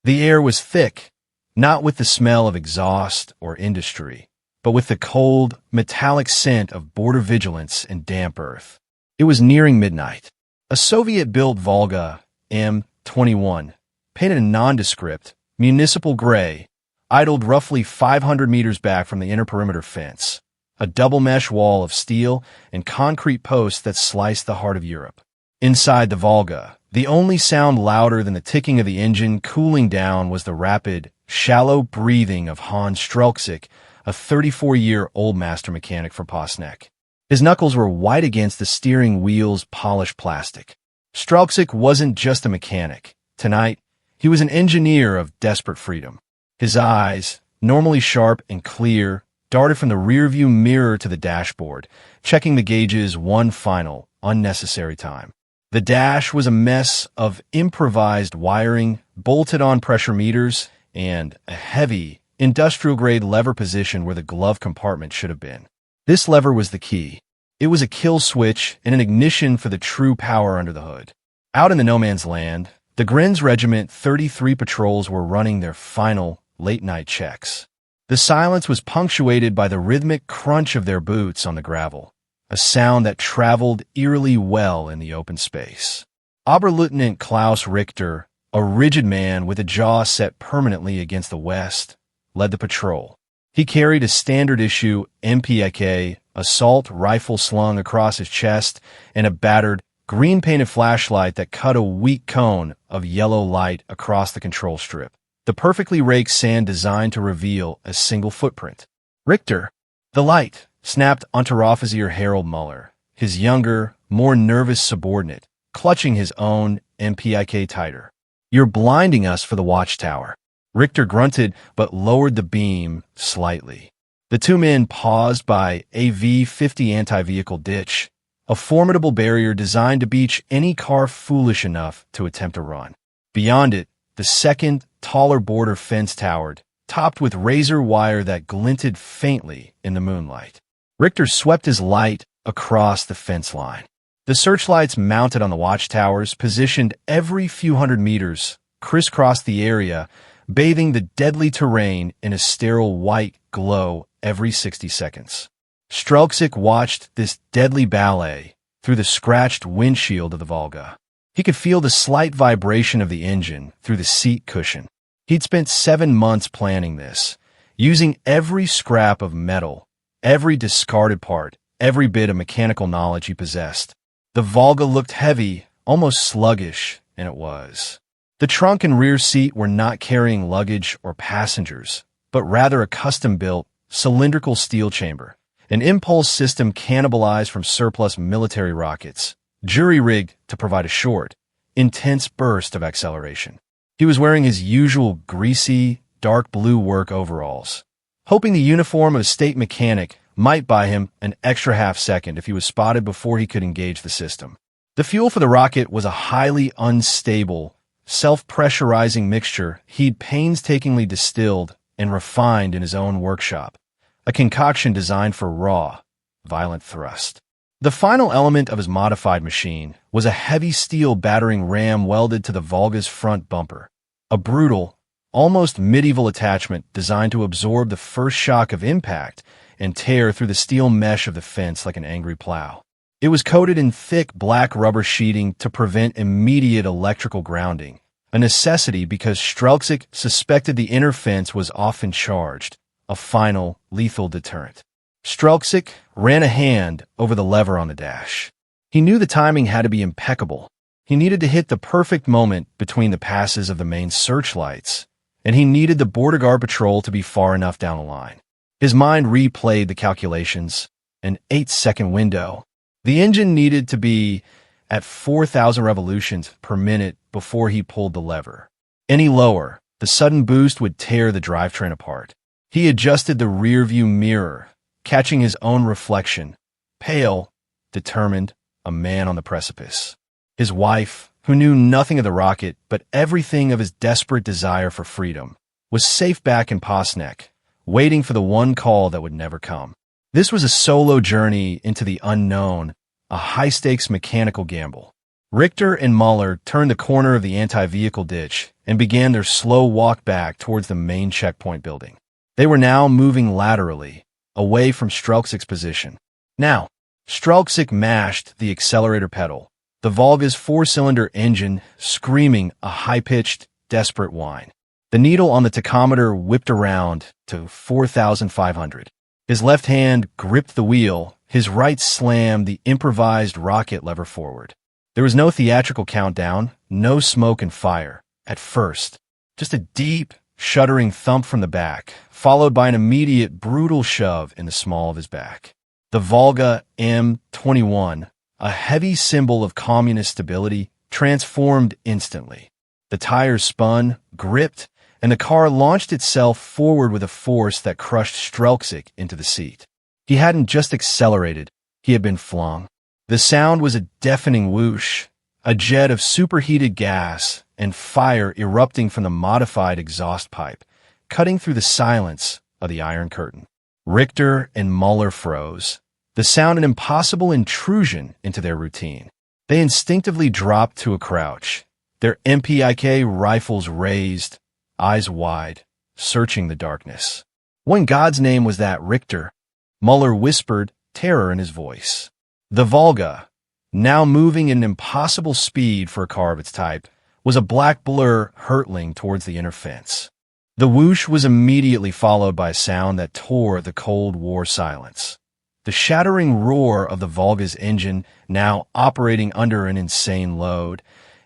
The air was thick, not with the smell of exhaust or industry, but with the cold, metallic scent of border vigilance and damp earth. It was nearing midnight. A Soviet-built Volga M21, painted in nondescript, municipal gray, idled roughly 500 meters back from the inner perimeter fence, a double-mesh wall of steel and concrete posts that sliced the heart of Europe. Inside the Volga, the only sound louder than the ticking of the engine cooling down was the rapid, shallow breathing of Hans Strelczyk, a 34-year-old master mechanic for Posneck. His knuckles were white against the steering wheel's polished plastic. Strelczyk wasn't just a mechanic. Tonight, he was an engineer of desperate freedom. His eyes, normally sharp and clear, darted from the rearview mirror to the dashboard, checking the gauges one final, unnecessary time. The dash was a mess of improvised wiring, bolted-on pressure meters, and a heavy, industrial-grade lever position where the glove compartment should have been. This lever was the key. It was a kill switch and an ignition for the true power under the hood. Out in the no-man's land, the Grenz Regiment 33 patrols were running their final late-night checks. The silence was punctuated by the rhythmic crunch of their boots on the gravel, a sound that traveled eerily well in the open space. Oberleutnant Klaus Richter, a rigid man with a jaw set permanently against the west, led the patrol. He carried a standard-issue MPK assault rifle slung across his chest and a battered, green-painted flashlight that cut a weak cone of yellow light across the control strip, the perfectly raked sand designed to reveal a single footprint. Richter, the light, snapped Unteroffizier Harold Muller, his younger, more nervous subordinate, clutching his own MPK tighter. "You're blinding us for the watchtower." Richter grunted but lowered the beam slightly. The two men paused by a V-50 anti-vehicle ditch, a formidable barrier designed to beach any car foolish enough to attempt a run. Beyond it, the second, taller border fence towered, topped with razor wire that glinted faintly in the moonlight. Richter swept his light across the fence line. The searchlights mounted on the watchtowers, positioned every few hundred meters, crisscrossed the area, bathing the deadly terrain in a sterile white glow every 60 seconds. Strelczyk watched this deadly ballet through the scratched windshield of the Volga. He could feel the slight vibration of the engine through the seat cushion. He'd spent 7 months planning this, using every scrap of metal, every discarded part, every bit of mechanical knowledge he possessed. The Volga looked heavy, almost sluggish, and it was. The trunk and rear seat were not carrying luggage or passengers, but rather a custom-built, cylindrical steel chamber, an impulse system cannibalized from surplus military rockets, jury-rigged to provide a short, intense burst of acceleration. He was wearing his usual greasy, dark blue work overalls, hoping the uniform of a state mechanic might buy him an extra half-second if he was spotted before he could engage the system. The fuel for the rocket was a highly unstable, self-pressurizing mixture he'd painstakingly distilled and refined in his own workshop, a concoction designed for raw, violent thrust. The final element of his modified machine was a heavy steel battering ram welded to the Volga's front bumper, a brutal, almost medieval attachment designed to absorb the first shock of impact and tear through the steel mesh of the fence like an angry plow. It was coated in thick black rubber sheeting to prevent immediate electrical grounding, a necessity because Strelczyk suspected the inner fence was often charged, a final, lethal deterrent. Strelczyk ran a hand over the lever on the dash. He knew the timing had to be impeccable. He needed to hit the perfect moment between the passes of the main searchlights, and he needed the border guard patrol to be far enough down the line. His mind replayed the calculations. An 8-second window. The engine needed to be at 4,000 revolutions per minute before he pulled the lever. Any lower, the sudden boost would tear the drivetrain apart. He adjusted the rearview mirror, catching his own reflection, pale, determined, a man on the precipice. His wife, who knew nothing of the rocket but everything of his desperate desire for freedom, was safe back in Posneck, waiting for the one call that would never come. This was a solo journey into the unknown, a high-stakes mechanical gamble. Richter and Muller turned the corner of the anti-vehicle ditch and began their slow walk back towards the main checkpoint building. They were now moving laterally, away from Strelczyk's position. Now, Strelczyk mashed the accelerator pedal, the Volga's four-cylinder engine screaming a high-pitched, desperate whine. The needle on the tachometer whipped around to 4,500. His left hand gripped the wheel, his right slammed the improvised rocket lever forward. There was no theatrical countdown, no smoke and fire. At first, just a deep, shuddering thump from the back, followed by an immediate, brutal shove in the small of his back. The Volga M21, a heavy symbol of communist stability, transformed instantly. The tires spun, gripped, and the car launched itself forward with a force that crushed Strelczyk into the seat. He hadn't just accelerated, he had been flung. The sound was a deafening whoosh, a jet of superheated gas and fire erupting from the modified exhaust pipe, cutting through the silence of the Iron Curtain. Richter and Muller froze. The sound an impossible intrusion into their routine. They instinctively dropped to a crouch, their MPIK rifles raised, eyes wide, searching the darkness. What in God's name was that, Richter? Muller whispered, terror in his voice. The Volga, now moving at an impossible speed for a car of its type, was a black blur hurtling towards the inner fence. The whoosh was immediately followed by a sound that tore the Cold War silence. The shattering roar of the Volga's engine, now operating under an insane load,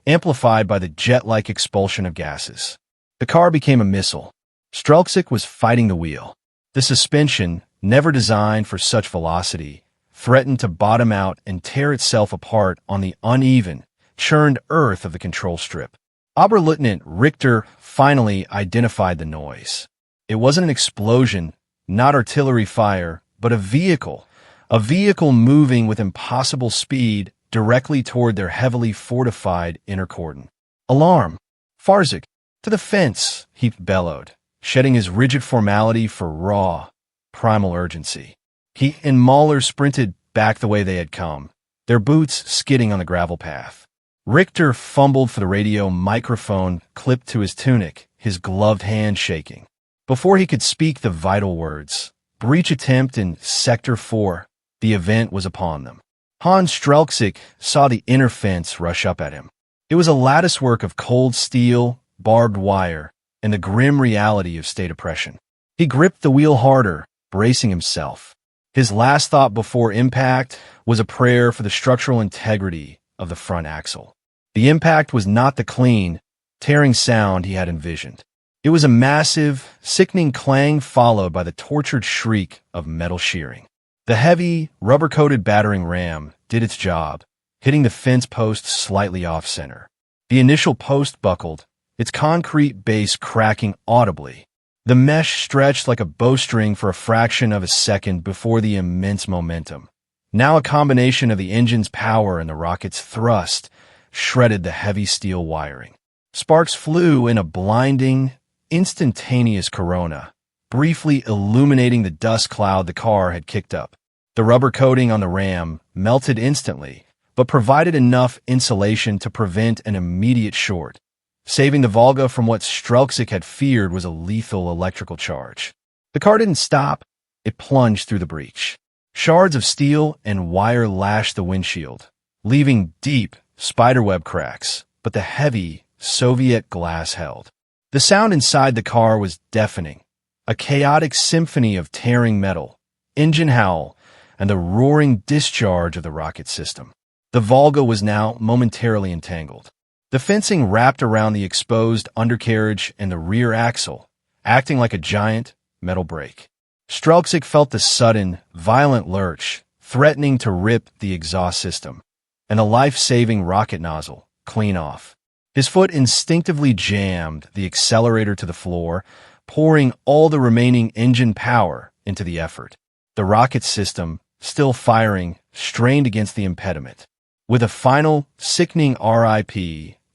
amplified by the jet-like expulsion of gases. The car became a missile. Strelczyk was fighting the wheel. The suspension, never designed for such velocity, threatened to bottom out and tear itself apart on the uneven, churned earth of the control strip. Oberleutnant Richter finally identified the noise. It wasn't an explosion, not artillery fire, but a vehicle moving with impossible speed directly toward their heavily fortified inner cordon. Alarm! Farzik! To the fence! He bellowed, shedding his rigid formality for raw, primal urgency. He and Muller sprinted back the way they had come, their boots skidding on the gravel path. Richter fumbled for the radio microphone clipped to his tunic, his gloved hand shaking. Before he could speak the vital words, breach attempt in Sector 4, the event was upon them. Hans Strelczyk saw the inner fence rush up at him. It was a latticework of cold steel, barbed wire, and the grim reality of state oppression. He gripped the wheel harder, bracing himself. His last thought before impact was a prayer for the structural integrity of the front axle. The impact was not the clean, tearing sound he had envisioned. It was a massive, sickening clang followed by the tortured shriek of metal shearing. The heavy, rubber-coated battering ram did its job, hitting the fence post slightly off-center. The initial post buckled, its concrete base cracking audibly. The mesh stretched like a bowstring for a fraction of a second before the immense momentum. Now a combination of the engine's power and the rocket's thrust shredded the heavy steel wiring. Sparks flew in a blinding, instantaneous corona, briefly illuminating the dust cloud the car had kicked up. The rubber coating on the ram melted instantly, but provided enough insulation to prevent an immediate short. Saving the Volga from what Strelczyk had feared was a lethal electrical charge. The car didn't stop. It plunged through the breach. Shards of steel and wire lashed the windshield, leaving deep, spiderweb cracks, but the heavy, Soviet glass held. The sound inside the car was deafening, a chaotic symphony of tearing metal, engine howl, and the roaring discharge of the rocket system. The Volga was now momentarily entangled. The fencing wrapped around the exposed undercarriage and the rear axle, acting like a giant metal brake. Strelczyk felt the sudden, violent lurch, threatening to rip the exhaust system, and the life-saving rocket nozzle clean off. His foot instinctively jammed the accelerator to the floor, pouring all the remaining engine power into the effort. The rocket system, still firing, strained against the impediment. With a final, sickening RIP,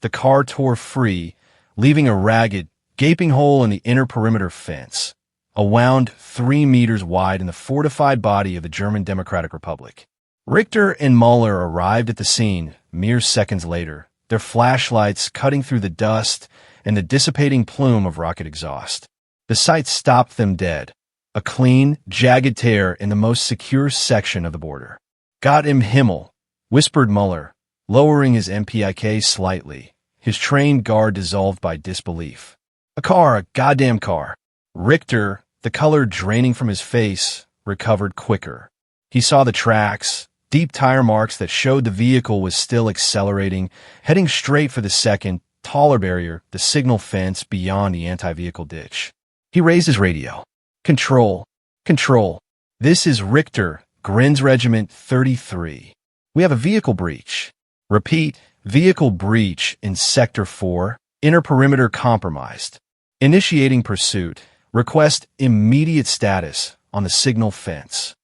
the car tore free, leaving a ragged, gaping hole in the inner perimeter fence, a wound 3 meters wide in the fortified body of the German Democratic Republic. Richter and Muller arrived at the scene mere seconds later, their flashlights cutting through the dust and the dissipating plume of rocket exhaust. The sight stopped them dead. A clean, jagged tear in the most secure section of the border. "Gott im Himmel," whispered Muller, lowering his MPIK slightly, his trained guard dissolved by disbelief. "A car, a goddamn car." Richter, the color draining from his face, recovered quicker. He saw the tracks, deep tire marks that showed the vehicle was still accelerating, heading straight for the second, taller barrier, the signal fence beyond the anti-vehicle ditch. He raised his radio. "Control. Control. This is Richter, Grins Regiment 33. We have a vehicle breach. Repeat, vehicle breach in Sector 4, inner perimeter compromised. Initiating pursuit. Request immediate status on the signal fence."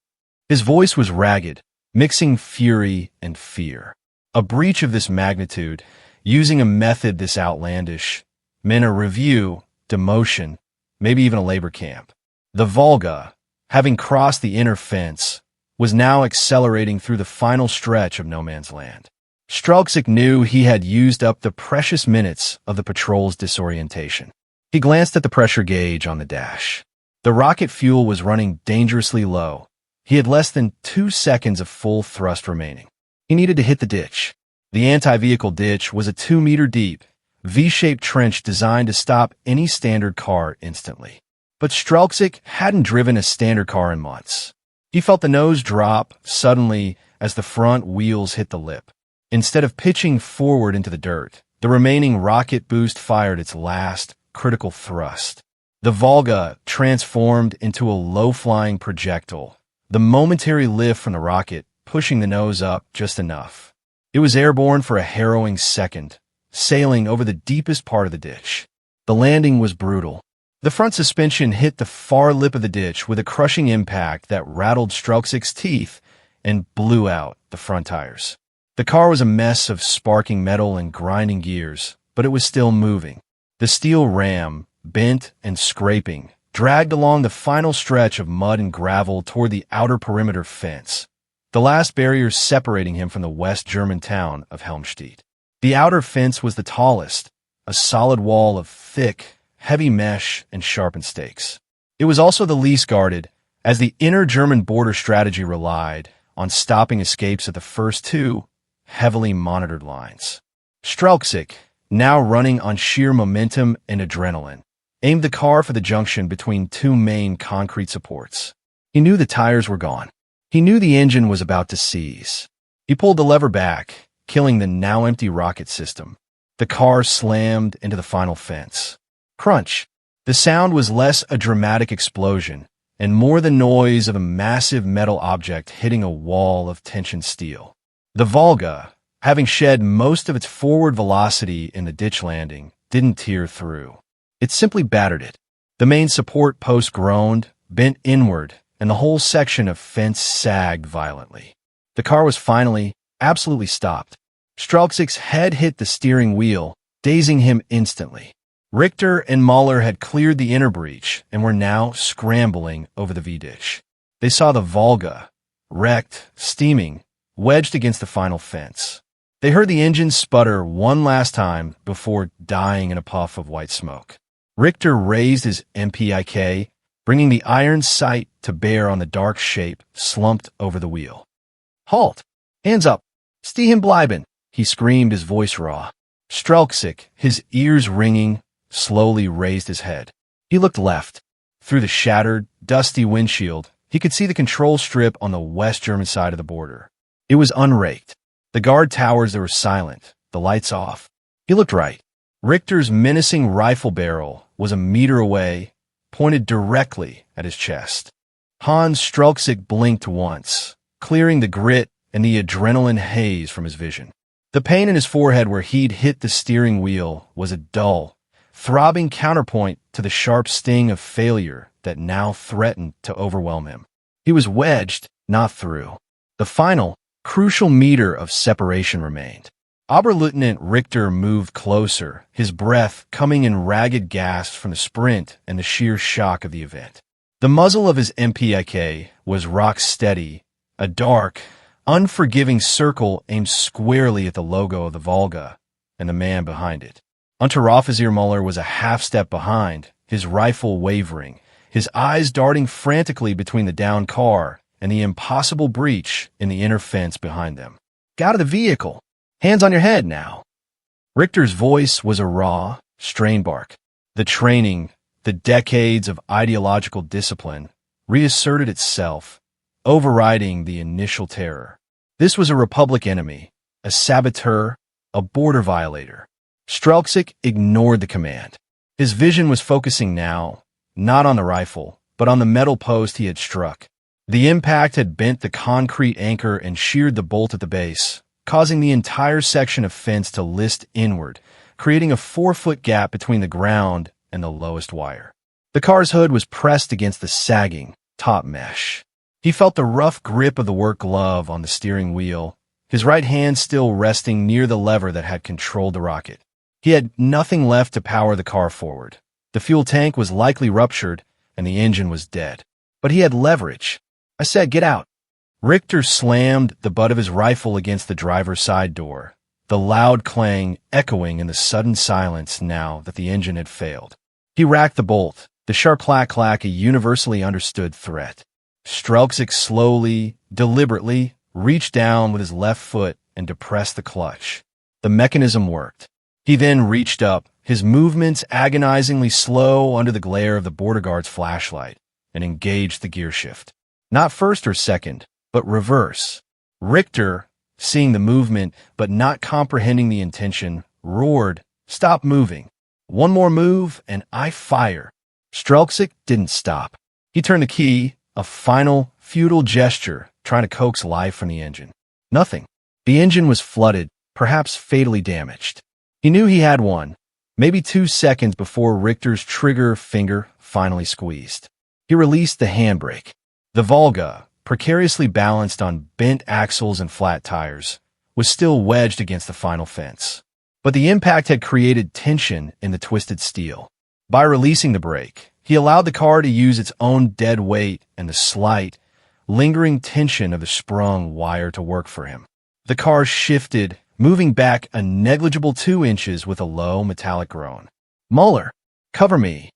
His voice was ragged, mixing fury and fear. A breach of this magnitude, using a method this outlandish, meant a review, demotion, maybe even a labor camp. The Volga, having crossed the inner fence, was now accelerating through the final stretch of no man's land. Strelczyk knew he had used up the precious minutes of the patrol's disorientation. He glanced at the pressure gauge on the dash. The rocket fuel was running dangerously low. He had less than 2 seconds of full thrust remaining. He needed to hit the ditch. The anti-vehicle ditch was a 2-meter deep, V-shaped trench designed to stop any standard car instantly. But Strelczyk hadn't driven a standard car in months. He felt the nose drop suddenly as the front wheels hit the lip. Instead of pitching forward into the dirt, the remaining rocket boost fired its last, critical thrust. The Volga transformed into a low-flying projectile, the momentary lift from the rocket pushing the nose up just enough. It was airborne for a harrowing second, sailing over the deepest part of the ditch. The landing was brutal. The front suspension hit the far lip of the ditch with a crushing impact that rattled Strelczyk's teeth and blew out the front tires. The car was a mess of sparking metal and grinding gears, but it was still moving. The steel ram, bent and scraping, dragged along the final stretch of mud and gravel toward the outer perimeter fence, the last barrier separating him from the West German town of Helmstedt. The outer fence was the tallest, a solid wall of thick, heavy mesh and sharpened stakes. It was also the least guarded, as the inner German border strategy relied on stopping escapes at the first 2 heavily monitored lines. Strelczyk, now running on sheer momentum and adrenaline, aimed the car for the junction between 2 main concrete supports. He knew the tires were gone. He knew the engine was about to seize. He pulled the lever back, killing the now empty rocket system. The car slammed into the final fence. Crunch. The sound was less a dramatic explosion and more the noise of a massive metal object hitting a wall of tension steel. The Volga, having shed most of its forward velocity in the ditch landing, didn't tear through. It simply battered it. The main support post groaned, bent inward, and the whole section of fence sagged violently. The car was finally, absolutely stopped. Strelczyk's head hit the steering wheel, dazing him instantly. Richter and Muller had cleared the inner breach and were now scrambling over the V-ditch. They saw the Volga, wrecked, steaming, wedged against the final fence. They heard the engine sputter one last time before dying in a puff of white smoke. Richter raised his MPIK, bringing the iron sight to bear on the dark shape slumped over the wheel. "Halt! Hands up! Stehen bleiben!" he screamed, his voice raw. Strelczyk, his ears ringing, slowly raised his head. He looked left. Through the shattered, dusty windshield, he could see the control strip on the West German side of the border. It was unraked. The guard towers were silent, the lights off. He looked right. Richter's menacing rifle barrel was a meter away, pointed directly at his chest. Hans Strelczyk blinked once, clearing the grit and the adrenaline haze from his vision. The pain in his forehead where he'd hit the steering wheel was a dull, throbbing counterpoint to the sharp sting of failure that now threatened to overwhelm him. He was wedged, not through. The final, crucial meter of separation remained. Oberleutnant Richter moved closer, his breath coming in ragged gasps from the sprint and the sheer shock of the event. The muzzle of his MPIK was rock steady, a dark, unforgiving circle aimed squarely at the logo of the Volga and the man behind it. Unteroffizier Muller was a half-step behind, his rifle wavering, his eyes darting frantically between the downed car and the impossible breach in the inner fence behind them. "Get out of the vehicle! Hands on your head now!" Richter's voice was a raw, strained bark. The training, the decades of ideological discipline, reasserted itself, overriding the initial terror. This was a Republic enemy, a saboteur, a border violator. Strelczyk ignored the command. His vision was focusing now, not on the rifle, but on the metal post he had struck. The impact had bent the concrete anchor and sheared the bolt at the base, causing the entire section of fence to list inward, creating a 4-foot gap between the ground and the lowest wire. The car's hood was pressed against the sagging top mesh. He felt the rough grip of the work glove on the steering wheel, his right hand still resting near the lever that had controlled the rocket. He had nothing left to power the car forward. The fuel tank was likely ruptured, and the engine was dead. But he had leverage. "I said, get out." Richter slammed the butt of his rifle against the driver's side door, the loud clang echoing in the sudden silence now that the engine had failed. He racked the bolt, the sharp clack-clack a universally understood threat. Strelczyk slowly, deliberately, reached down with his left foot and depressed the clutch. The mechanism worked. He then reached up, his movements agonizingly slow under the glare of the border guard's flashlight, and engaged the gear shift. Not first or second, but reverse. Richter, seeing the movement but not comprehending the intention, roared, "Stop moving. One more move, and I fire." Strelczyk didn't stop. He turned the key, a final, futile gesture, trying to coax life from the engine. Nothing. The engine was flooded, perhaps fatally damaged. He knew he had one, maybe 2 seconds before Richter's trigger finger finally squeezed. He released the handbrake. The Volga, precariously balanced on bent axles and flat tires, was still wedged against the final fence. But the impact had created tension in the twisted steel. By releasing the brake, he allowed the car to use its own dead weight and the slight, lingering tension of the sprung wire to work for him. The car shifted, moving back a negligible 2 inches with a low metallic groan. "Muller, cover me."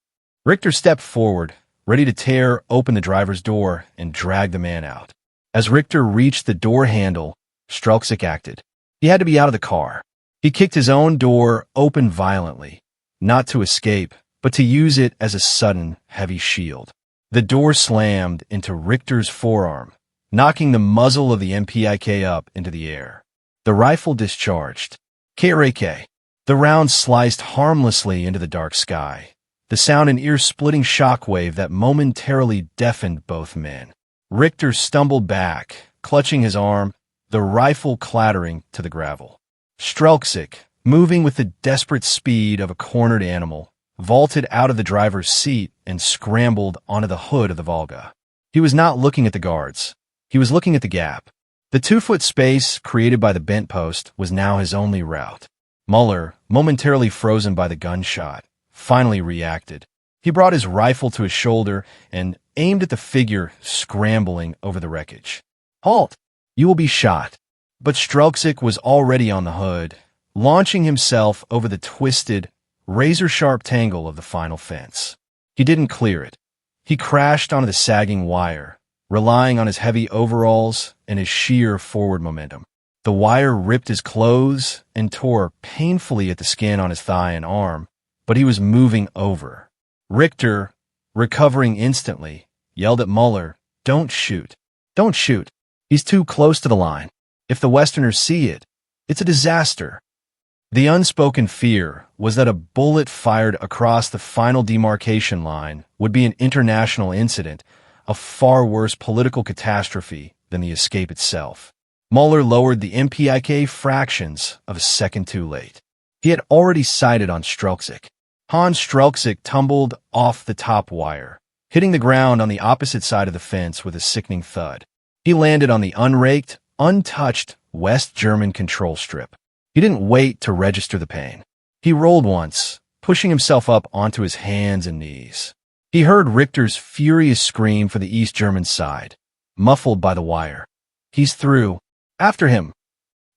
Richter stepped forward, ready to tear open the driver's door and drag the man out. As Richter reached the door handle, Strelczyk acted. He had to be out of the car. He kicked his own door open violently, not to escape, but to use it as a sudden, heavy shield. The door slammed into Richter's forearm, knocking the muzzle of the MPIK up into the air. The rifle discharged. KRAK. The round sliced harmlessly into the dark sky, the sound an ear-splitting shockwave that momentarily deafened both men. Richter stumbled back, clutching his arm, the rifle clattering to the gravel. Strelczyk, moving with the desperate speed of a cornered animal, vaulted out of the driver's seat and scrambled onto the hood of the Volga. He was not looking at the guards. He was looking at the gap. The 2-foot space created by the bent post was now his only route. Muller, momentarily frozen by the gunshot, finally reacted. He brought his rifle to his shoulder and aimed at the figure scrambling over the wreckage. "Halt! You will be shot." But Strelczyk was already on the hood, launching himself over the twisted, razor-sharp tangle of the final fence. He didn't clear it. He crashed onto the sagging wire, relying on his heavy overalls and his sheer forward momentum. The wire ripped his clothes and tore painfully at the skin on his thigh and arm, but he was moving over. Richter, recovering instantly, yelled at Muller, "Don't shoot. Don't shoot. He's too close to the line. If the Westerners see it, it's a disaster." The unspoken fear was that a bullet fired across the final demarcation line would be an international incident, a far worse political catastrophe than the escape itself. Muller lowered the MPIK fractions of a second too late. He had already sighted on Strelczyk. Hans Strelczyk tumbled off the top wire, hitting the ground on the opposite side of the fence with a sickening thud. He landed on the unraked, untouched West German control strip. He didn't wait to register the pain. He rolled once, pushing himself up onto his hands and knees. He heard Richter's furious scream for the East German side, muffled by the wire. "He's through. After him."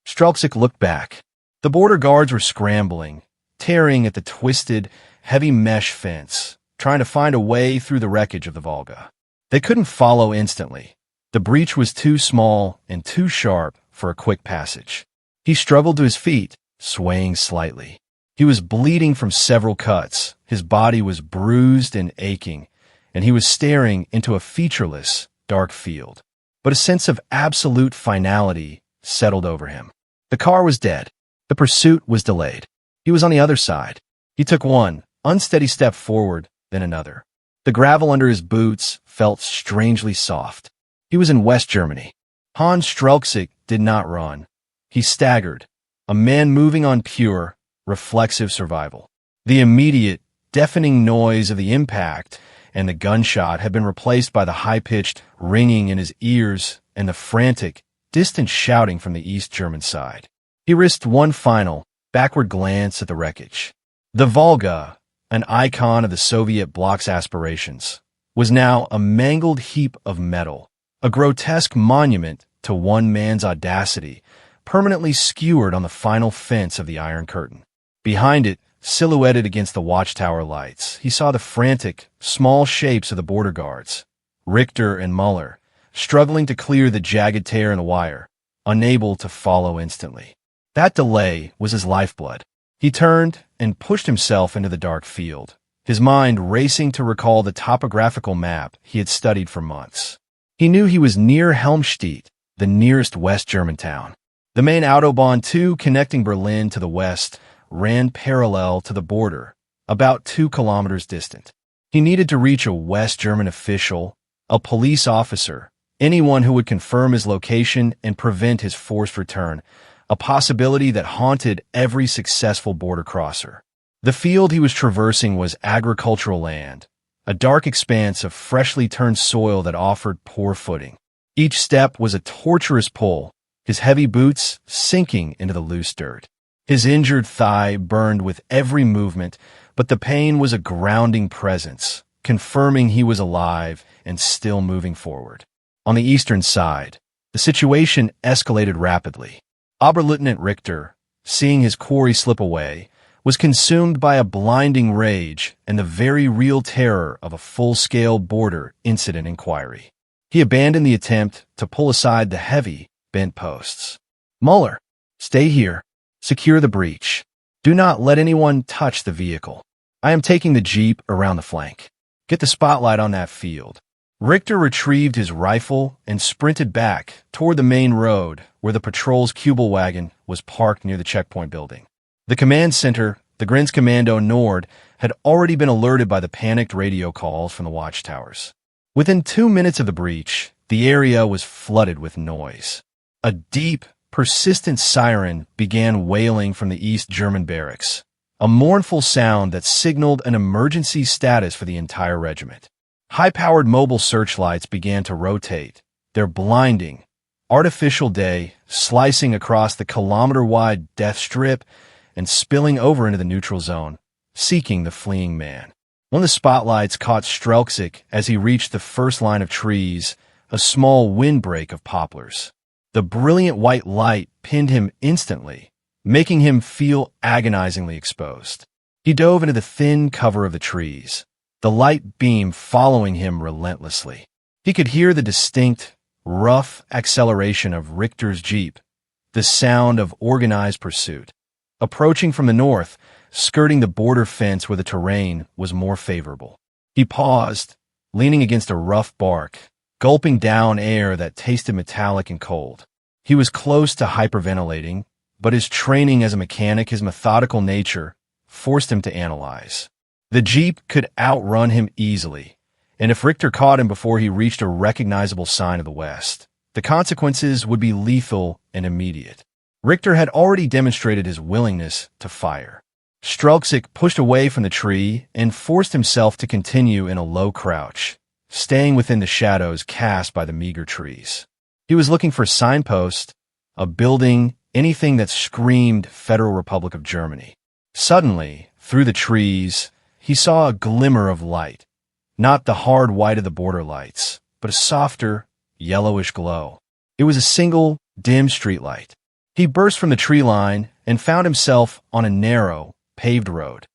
Strelczyk looked back. The border guards were scrambling, tearing at the twisted, heavy mesh fence, trying to find a way through the wreckage of the Volga. They couldn't follow instantly. The breach was too small and too sharp for a quick passage. He struggled to his feet, swaying slightly. He was bleeding from several cuts, his body was bruised and aching, and he was staring into a featureless, dark field. But a sense of absolute finality settled over him. The car was dead. The pursuit was delayed. He was on the other side. He took one unsteady step forward, then another. The gravel under his boots felt strangely soft. He was in West Germany. Hans Strelczyk did not run. He staggered, a man moving on pure, reflexive survival. The immediate, deafening noise of the impact and the gunshot had been replaced by the high-pitched ringing in his ears and the frantic, distant shouting from the East German side. He risked one final, backward glance at the wreckage. The Volga, an icon of the Soviet bloc's aspirations, was now a mangled heap of metal, a grotesque monument to one man's audacity, permanently skewered on the final fence of the Iron Curtain. Behind it, silhouetted against the watchtower lights, he saw the frantic, small shapes of the border guards, Richter and Muller, struggling to clear the jagged tear in the wire, unable to follow instantly. That delay was his lifeblood. He turned and pushed himself into the dark field, his mind racing to recall the topographical map he had studied for months. He knew he was near Helmstedt, the nearest West German town. The main Autobahn 2 connecting Berlin to the west ran parallel to the border, about 2 kilometers distant. He needed to reach a West German official, a police officer, anyone who would confirm his location and prevent his forced return, a possibility that haunted every successful border crosser. The field he was traversing was agricultural land, a dark expanse of freshly turned soil that offered poor footing. Each step was a torturous pull, his heavy boots sinking into the loose dirt. His injured thigh burned with every movement, but the pain was a grounding presence, confirming he was alive and still moving forward. On the eastern side, the situation escalated rapidly. Oberleutnant Richter, seeing his quarry slip away, was consumed by a blinding rage and the very real terror of a full-scale border incident inquiry. He abandoned the attempt to pull aside the heavy, bent posts. "Muller, stay here. Secure the breach. Do not let anyone touch the vehicle. I am taking the jeep around the flank. Get the spotlight on that field." Richter retrieved his rifle and sprinted back toward the main road where the patrol's Kubelwagen was parked near the checkpoint building. The command center, the Grenzkommando Nord, had already been alerted by the panicked radio calls from the watchtowers. Within 2 minutes of the breach, the area was flooded with noise. A deep, persistent siren began wailing from the East German barracks, a mournful sound that signaled an emergency status for the entire regiment. High-powered mobile searchlights began to rotate, their blinding, artificial day slicing across the kilometer-wide death strip and spilling over into the neutral zone, seeking the fleeing man. One of the spotlights caught Strelczyk as he reached the first line of trees, a small windbreak of poplars. The brilliant white light pinned him instantly, making him feel agonizingly exposed. He dove into the thin cover of the trees, the light beam following him relentlessly. He could hear the distinct, rough acceleration of Richter's jeep, the sound of organized pursuit. Approaching from the north, skirting the border fence where the terrain was more favorable. He paused, leaning against a rough bark, gulping down air that tasted metallic and cold. He was close to hyperventilating, but his training as a mechanic, his methodical nature, forced him to analyze. The jeep could outrun him easily, and if Richter caught him before he reached a recognizable sign of the West, the consequences would be lethal and immediate. Richter had already demonstrated his willingness to fire. Strelczyk pushed away from the tree and forced himself to continue in a low crouch, staying within the shadows cast by the meager trees. He was looking for a signpost, a building, anything that screamed Federal Republic of Germany. Suddenly, through the trees, he saw a glimmer of light, not the hard white of the border lights, but a softer, yellowish glow. It was a single, dim streetlight. He burst from the tree line and found himself on a narrow, paved road,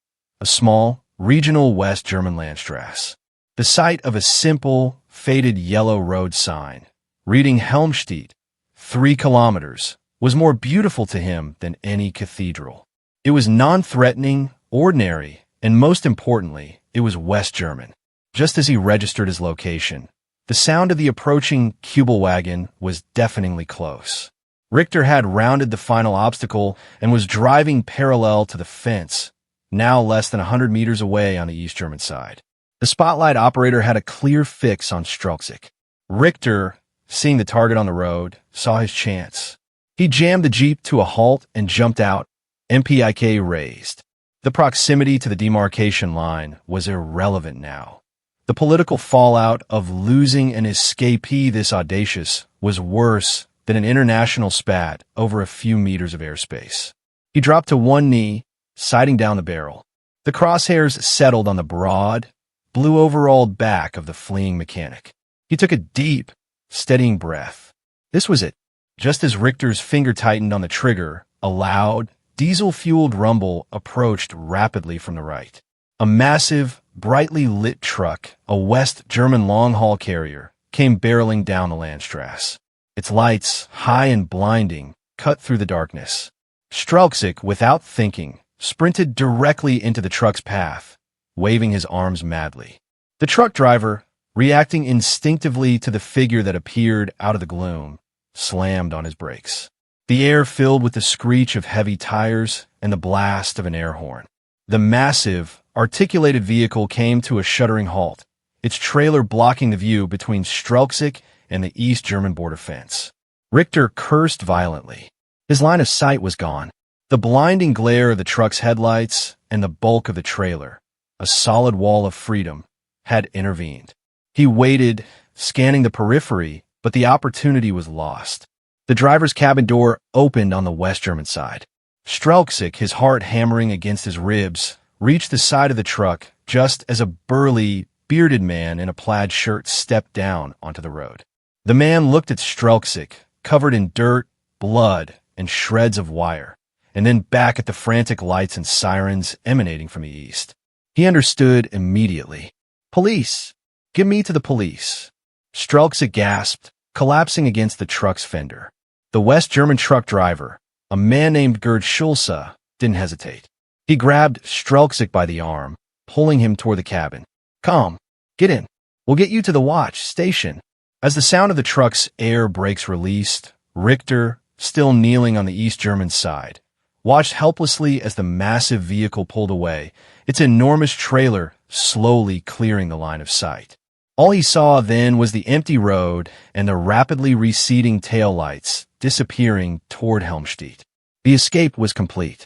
a small, regional West German Landstrasse. The sight of a simple, faded yellow road sign, reading Helmstedt, 3 kilometers, was more beautiful to him than any cathedral. It was non-threatening, ordinary, and most importantly, it was West German. Just as he registered his location, the sound of the approaching Kübelwagen was deafeningly close. Richter had rounded the final obstacle and was driving parallel to the fence, now less than 100 meters away on the East German side. The spotlight operator had a clear fix on Strelczyk. Richter, seeing the target on the road, saw his chance. He jammed the Jeep to a halt and jumped out, MPIK raised. The proximity to the demarcation line was irrelevant now. The political fallout of losing an escapee this audacious was worse than an international spat over a few meters of airspace. He dropped to one knee, sighting down the barrel. The crosshairs settled on the broad, blue-overalled back of the fleeing mechanic. He took a deep, steadying breath. This was it. Just as Richter's finger tightened on the trigger, a loud, diesel-fueled rumble approached rapidly from the right. A massive, brightly lit truck, a West German long-haul carrier, came barreling down the Landstrasse. Its lights, high and blinding, cut through the darkness. Strelczyk, without thinking, sprinted directly into the truck's path, waving his arms madly. The truck driver, reacting instinctively to the figure that appeared out of the gloom, slammed on his brakes. The air filled with the screech of heavy tires and the blast of an air horn. The massive, articulated vehicle came to a shuddering halt, its trailer blocking the view between Strelczyk and the East German border fence. Richter cursed violently. His line of sight was gone. The blinding glare of the truck's headlights and the bulk of the trailer, a solid wall of freedom, had intervened. He waited, scanning the periphery, but the opportunity was lost. The driver's cabin door opened on the West German side. Strelczyk, his heart hammering against his ribs, reached the side of the truck just as a burly, bearded man in a plaid shirt stepped down onto the road. The man looked at Strelczyk, covered in dirt, blood, and shreds of wire, and then back at the frantic lights and sirens emanating from the east. He understood immediately. "Police! Give me to the police!" Strelczyk gasped, collapsing against the truck's fender. The West German truck driver, a man named Gerd Schulze, didn't hesitate. He grabbed Strelczyk by the arm, pulling him toward the cabin. "Come, get in. We'll get you to the watch station." As the sound of the truck's air brakes released, Richter, still kneeling on the East German side, watched helplessly as the massive vehicle pulled away, its enormous trailer slowly clearing the line of sight. All he saw then was the empty road and the rapidly receding taillights disappearing toward Helmstedt. The escape was complete.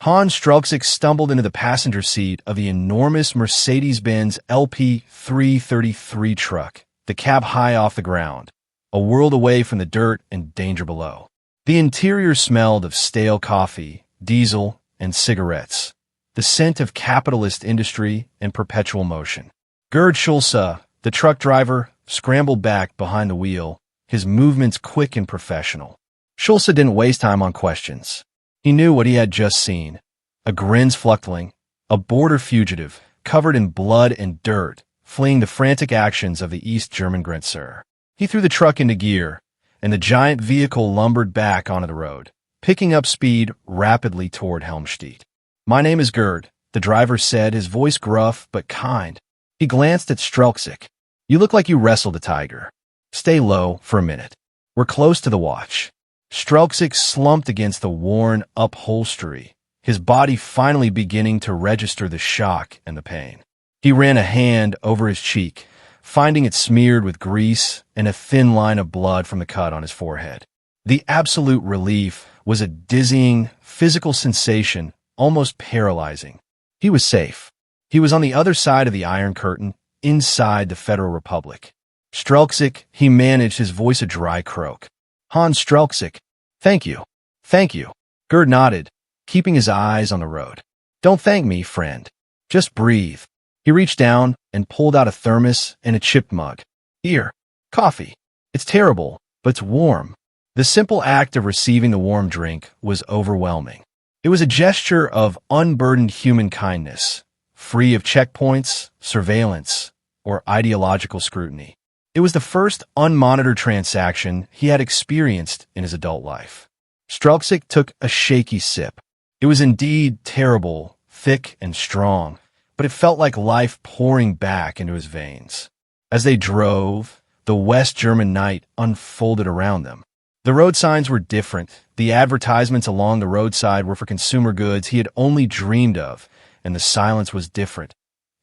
Hans Strelczyk stumbled into the passenger seat of the enormous Mercedes-Benz LP 333 truck, the cab high off the ground, a world away from the dirt and danger below. The interior smelled of stale coffee, diesel, and cigarettes, the scent of capitalist industry and perpetual motion. Gerd Schulze, the truck driver, scrambled back behind the wheel, his movements quick and professional. Schulze didn't waste time on questions. He knew what he had just seen. A Grenzflüchtling, a border fugitive, covered in blood and dirt, fleeing the frantic actions of the East German Grenzer. He threw the truck into gear, and the giant vehicle lumbered back onto the road, picking up speed rapidly toward Helmstedt. "My name is Gerd," the driver said, his voice gruff but kind. He glanced at Strelczyk. "You look like you wrestled a tiger. Stay low for a minute. We're close to the watch." Strelczyk slumped against the worn upholstery, his body finally beginning to register the shock and the pain. He ran a hand over his cheek, finding it smeared with grease and a thin line of blood from the cut on his forehead. The absolute relief was a dizzying, physical sensation, almost paralyzing. He was safe. He was on the other side of the Iron Curtain, inside the Federal Republic. "Strelczyk," he managed, his voice a dry croak. "Hans Strelczyk. Thank you. Thank you." Gerd nodded, keeping his eyes on the road. "Don't thank me, friend. Just breathe." He reached down and pulled out a thermos and a chipped mug. "Here, coffee. It's terrible, but it's warm." The simple act of receiving the warm drink was overwhelming. It was a gesture of unburdened human kindness, free of checkpoints, surveillance, or ideological scrutiny. It was the first unmonitored transaction he had experienced in his adult life. Strelczyk took a shaky sip. It was indeed terrible, thick and strong, but it felt like life pouring back into his veins. As they drove, the West German night unfolded around them. The road signs were different. The advertisements along the roadside were for consumer goods he had only dreamed of, and the silence was different.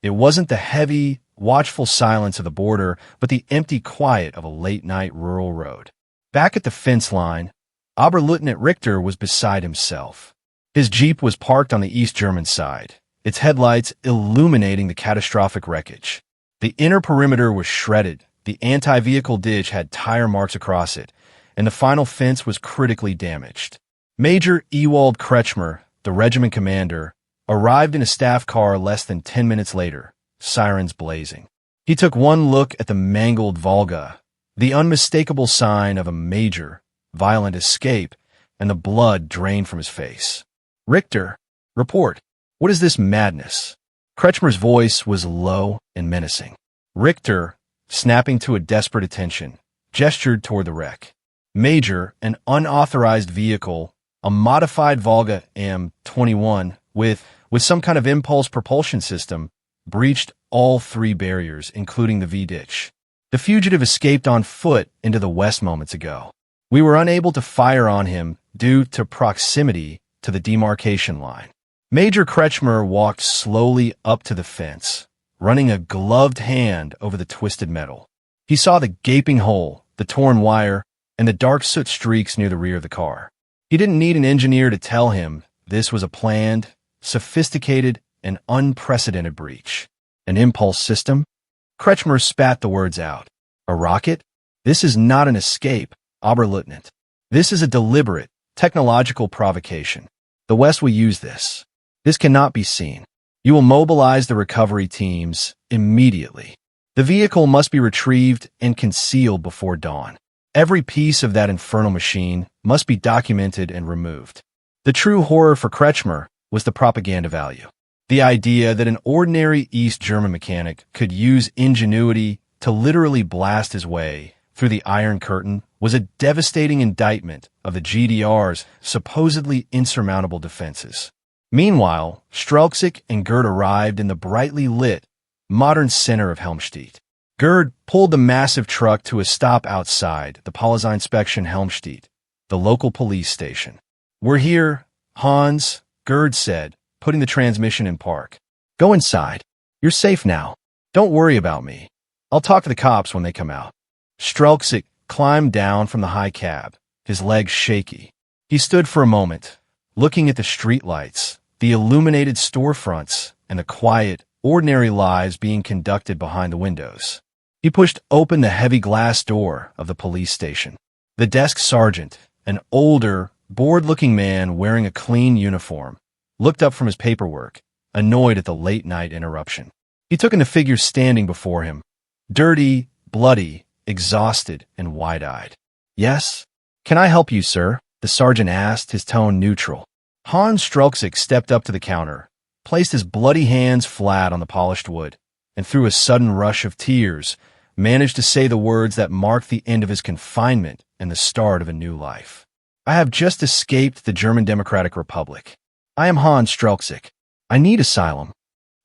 It wasn't the heavy, watchful silence of the border, but the empty quiet of a late-night rural road. Back at the fence line, Oberleutnant Richter was beside himself. His Jeep was parked on the East German side, its headlights illuminating the catastrophic wreckage. The inner perimeter was shredded, the anti-vehicle ditch had tire marks across it, and the final fence was critically damaged. Major Ewald Kretschmer, the regiment commander, arrived in a staff car less than 10 minutes later, sirens blazing. He took one look at the mangled Volga, the unmistakable sign of a major, violent escape, and the blood drained from his face. "Richter, report. What is this madness?" Kretschmer's voice was low and menacing. Richter, snapping to a desperate attention, gestured toward the wreck. "Major, an unauthorized vehicle, a modified Volga M21 with some kind of impulse propulsion system, breached all 3 barriers, including the V-ditch. The fugitive escaped on foot into the west moments ago. We were unable to fire on him due to proximity to the demarcation line." Major Kretschmer walked slowly up to the fence, running a gloved hand over the twisted metal. He saw the gaping hole, the torn wire, and the dark soot streaks near the rear of the car. He didn't need an engineer to tell him this was a planned, sophisticated, and unprecedented breach. An impulse system? Kretschmer spat the words out. A rocket? This is not an escape, Oberleutnant. This is a deliberate, technological provocation. The West will use this. This cannot be seen. You will mobilize the recovery teams immediately. The vehicle must be retrieved and concealed before dawn. Every piece of that infernal machine must be documented and removed. The true horror for Kretschmer was the propaganda value. The idea that an ordinary East German mechanic could use ingenuity to literally blast his way through the Iron Curtain was a devastating indictment of the GDR's supposedly insurmountable defenses. Meanwhile, Strelczyk and Gerd arrived in the brightly lit, modern center of Helmstedt. Gerd pulled the massive truck to a stop outside the Polizeiinspection Helmstedt, the local police station. "We're here, Hans," Gerd said, putting the transmission in park. "Go inside. You're safe now. Don't worry about me. I'll talk to the cops when they come out." Strelczyk climbed down from the high cab, his legs shaky. He stood for a moment, looking at the streetlights, the illuminated storefronts, and the quiet, ordinary lives being conducted behind the windows. He pushed open the heavy glass door of the police station. The desk sergeant, an older, bored-looking man wearing a clean uniform, looked up from his paperwork, annoyed at the late-night interruption. He took in the figure standing before him, dirty, bloody, exhausted, and wide-eyed. "Yes? Can I help you, sir?" the sergeant asked, his tone neutral. Hans Strelczyk stepped up to the counter, placed his bloody hands flat on the polished wood, and through a sudden rush of tears, managed to say the words that marked the end of his confinement and the start of a new life. "I have just escaped the German Democratic Republic. I am Hans Strelczyk. I need asylum."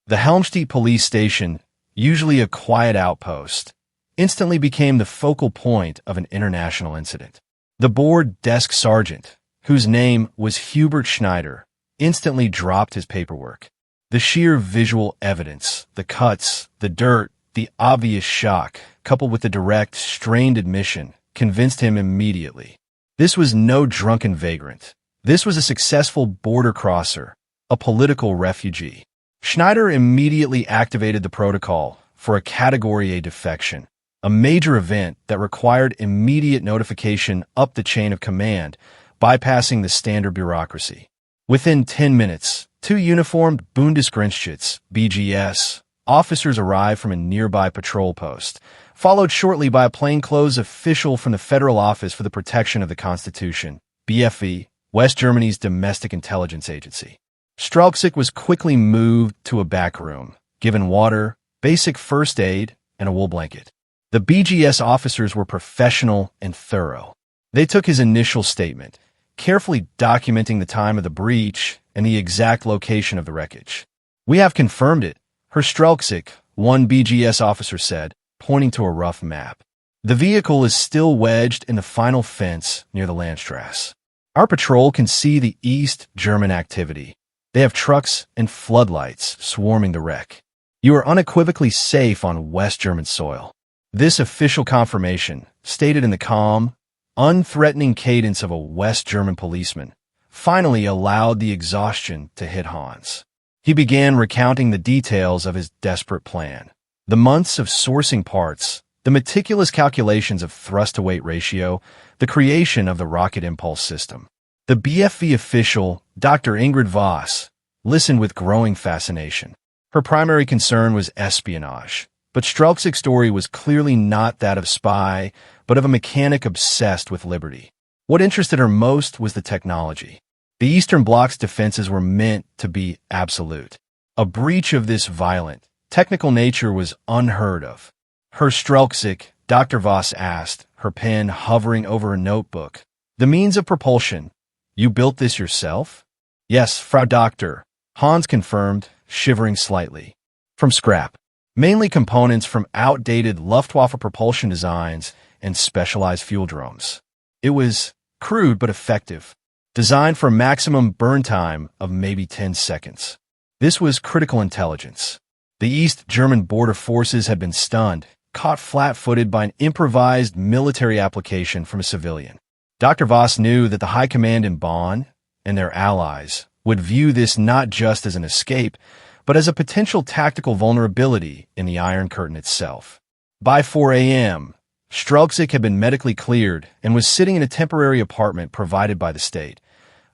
The Helmstedt police station, usually a quiet outpost, instantly became the focal point of an international incident. The bored desk sergeant, whose name was Hubert Schneider, instantly dropped his paperwork. The sheer visual evidence, the cuts, the dirt, the obvious shock, coupled with the direct, strained admission, convinced him immediately. This was no drunken vagrant. This was a successful border crosser, a political refugee. Schneider immediately activated the protocol for a Category A defection, a major event that required immediate notification up the chain of command, bypassing the standard bureaucracy. Within 10 minutes, 2 uniformed Bundesgrenzschutz (BGS) officers arrived from a nearby patrol post, followed shortly by a plainclothes official from the Federal Office for the Protection of the Constitution (BFV), West Germany's domestic intelligence agency. Strelczyk was quickly moved to a back room, given water, basic first aid, and a wool blanket. The BGS officers were professional and thorough. They took his initial statement, carefully documenting the time of the breach and the exact location of the wreckage. "We have confirmed it," Herr Strelczyk, one BGS officer said, pointing to a rough map. "The vehicle is still wedged in the final fence near the Landstrasse. Our patrol can see the East German activity. They have trucks and floodlights swarming the wreck. You are unequivocally safe on West German soil." This official confirmation, stated in the calm, unthreatening cadence of a West German policeman, finally allowed the exhaustion to hit Hans. He began recounting the details of his desperate plan. The months of sourcing parts, the meticulous calculations of thrust-to-weight ratio, the creation of the rocket impulse system. The BFV official, Dr. Ingrid Voss, listened with growing fascination. Her primary concern was espionage, but Strelczyk's story was clearly not that of spy, but of a mechanic obsessed with liberty. What interested her most was the technology. The Eastern Bloc's defenses were meant to be absolute. A breach of this violent, technical nature was unheard of. Herr Strelczyk, Dr. Voss asked, her pen hovering over a notebook. "The means of propulsion. You built this yourself?" "Yes, Frau Doctor," Hans confirmed, shivering slightly. "From scrap. Mainly components from outdated Luftwaffe propulsion designs and specialized fuel drones. It was crude but effective, designed for a maximum burn time of maybe 10 seconds. This was critical intelligence. The East German border forces had been stunned, caught flat-footed by an improvised military application from a civilian. Dr. Voss knew that the High Command in Bonn and their allies would view this not just as an escape, but as a potential tactical vulnerability in the Iron Curtain itself. By 4 a.m., Strelczyk had been medically cleared and was sitting in a temporary apartment provided by the state,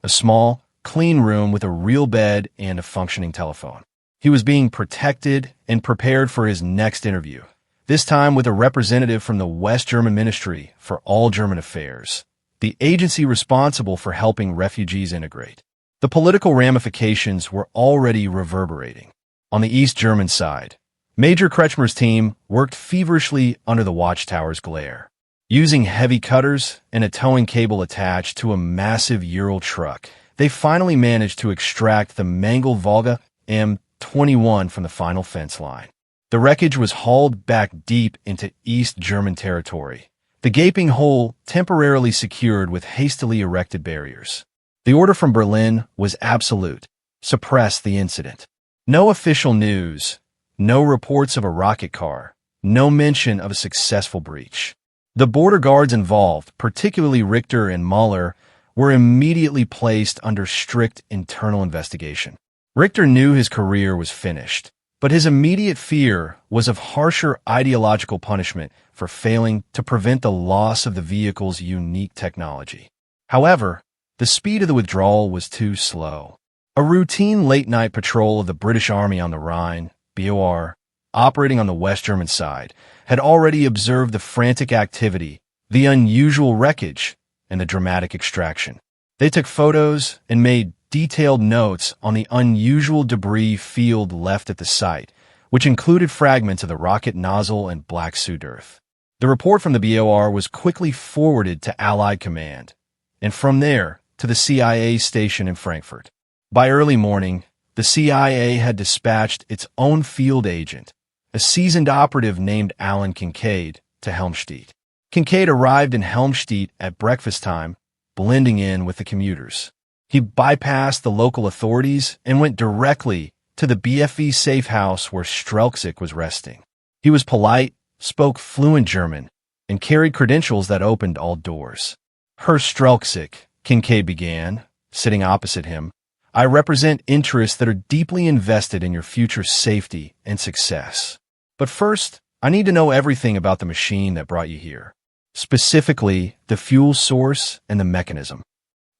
a small, clean room with a real bed and a functioning telephone. He was being protected and prepared for his next interview, this time with a representative from the West German Ministry for All German Affairs, the agency responsible for helping refugees integrate. The political ramifications were already reverberating. On the East German side, Major Kretschmer's team worked feverishly under the watchtower's glare. Using heavy cutters and a towing cable attached to a massive Ural truck, they finally managed to extract the mangled Volga M21 from the final fence line. The wreckage was hauled back deep into East German territory, the gaping hole temporarily secured with hastily erected barriers. The order from Berlin was absolute: suppress the incident. No official news, no reports of a rocket car, no mention of a successful breach. The border guards involved, particularly Richter and Mahler, were immediately placed under strict internal investigation. Richter knew his career was finished, but his immediate fear was of harsher ideological punishment for failing to prevent the loss of the vehicle's unique technology. However, the speed of the withdrawal was too slow. A routine late-night patrol of the British Army on the Rhine, BOR, operating on the West German side, had already observed the frantic activity, the unusual wreckage, and the dramatic extraction. They took photos and made detailed notes on the unusual debris field left at the site, which included fragments of the rocket nozzle and black soot earth. The report from the BOR was quickly forwarded to Allied Command, and from there to the CIA station in Frankfurt. By early morning, the CIA had dispatched its own field agent, a seasoned operative named Alan Kincaid, to Helmstedt. Kincaid arrived in Helmstedt at breakfast time, blending in with the commuters. He bypassed the local authorities and went directly to the BFV safe house where Strelczyk was resting. He was polite, spoke fluent German, and carried credentials that opened all doors. "Herr Strelczyk," Kincaid began, sitting opposite him, "I represent interests that are deeply invested in your future safety and success. But first, I need to know everything about the machine that brought you here, specifically the fuel source and the mechanism."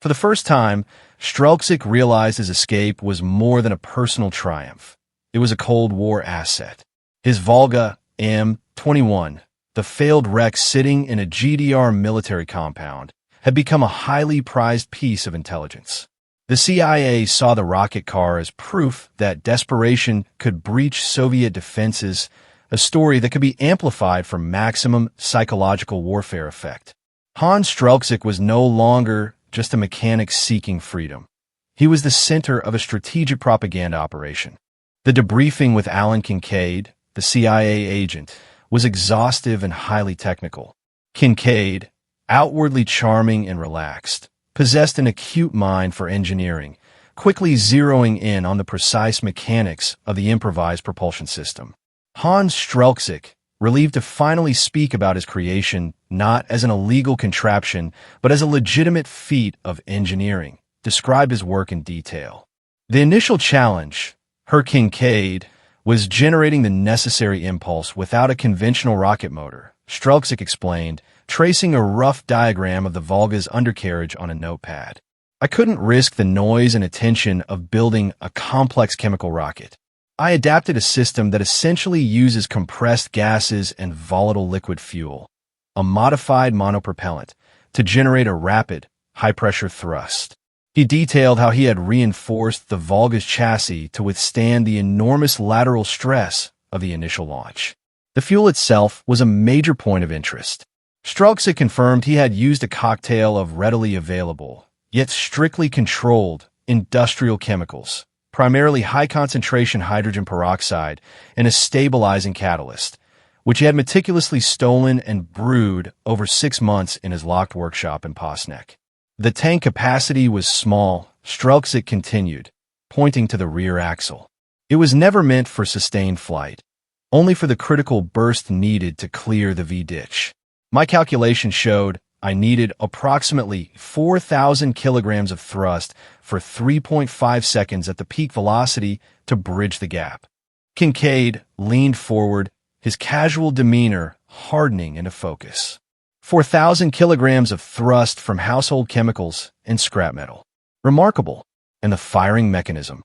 For the first time, Strelczyk realized his escape was more than a personal triumph. It was a Cold War asset. His Volga M21, the failed wreck sitting in a GDR military compound, had become a highly prized piece of intelligence. The CIA saw the rocket car as proof that desperation could breach Soviet defenses, a story that could be amplified for maximum psychological warfare effect. Hans Strelczyk was no longer just a mechanic seeking freedom. He was the center of a strategic propaganda operation. The debriefing with Alan Kincaid, the CIA agent, was exhaustive and highly technical. Kincaid, outwardly charming and relaxed, possessed an acute mind for engineering, quickly zeroing in on the precise mechanics of the improvised propulsion system. Hans Strelczyk, relieved to finally speak about his creation not as an illegal contraption, but as a legitimate feat of engineering, described his work in detail. The initial challenge, Herr Kincaid, was generating the necessary impulse without a conventional rocket motor, Strelczyk explained, tracing a rough diagram of the Volga's undercarriage on a notepad. I couldn't risk the noise and attention of building a complex chemical rocket. I adapted a system that essentially uses compressed gases and volatile liquid fuel, a modified monopropellant, to generate a rapid, high-pressure thrust. He detailed how he had reinforced the Volga's chassis to withstand the enormous lateral stress of the initial launch. The fuel itself was a major point of interest. Strelczyk confirmed he had used a cocktail of readily available, yet strictly controlled, industrial chemicals, primarily high-concentration hydrogen peroxide and a stabilizing catalyst, which he had meticulously stolen and brewed over 6 months in his locked workshop in Poznan. The tank capacity was small, Strelczyk continued, pointing to the rear axle. It was never meant for sustained flight, only for the critical burst needed to clear the V-ditch. My calculation showed I needed approximately 4,000 kilograms of thrust for 3.5 seconds at the peak velocity to bridge the gap. Kincaid leaned forward, his casual demeanor hardening into focus. 4,000 kilograms of thrust from household chemicals and scrap metal. Remarkable. And the firing mechanism.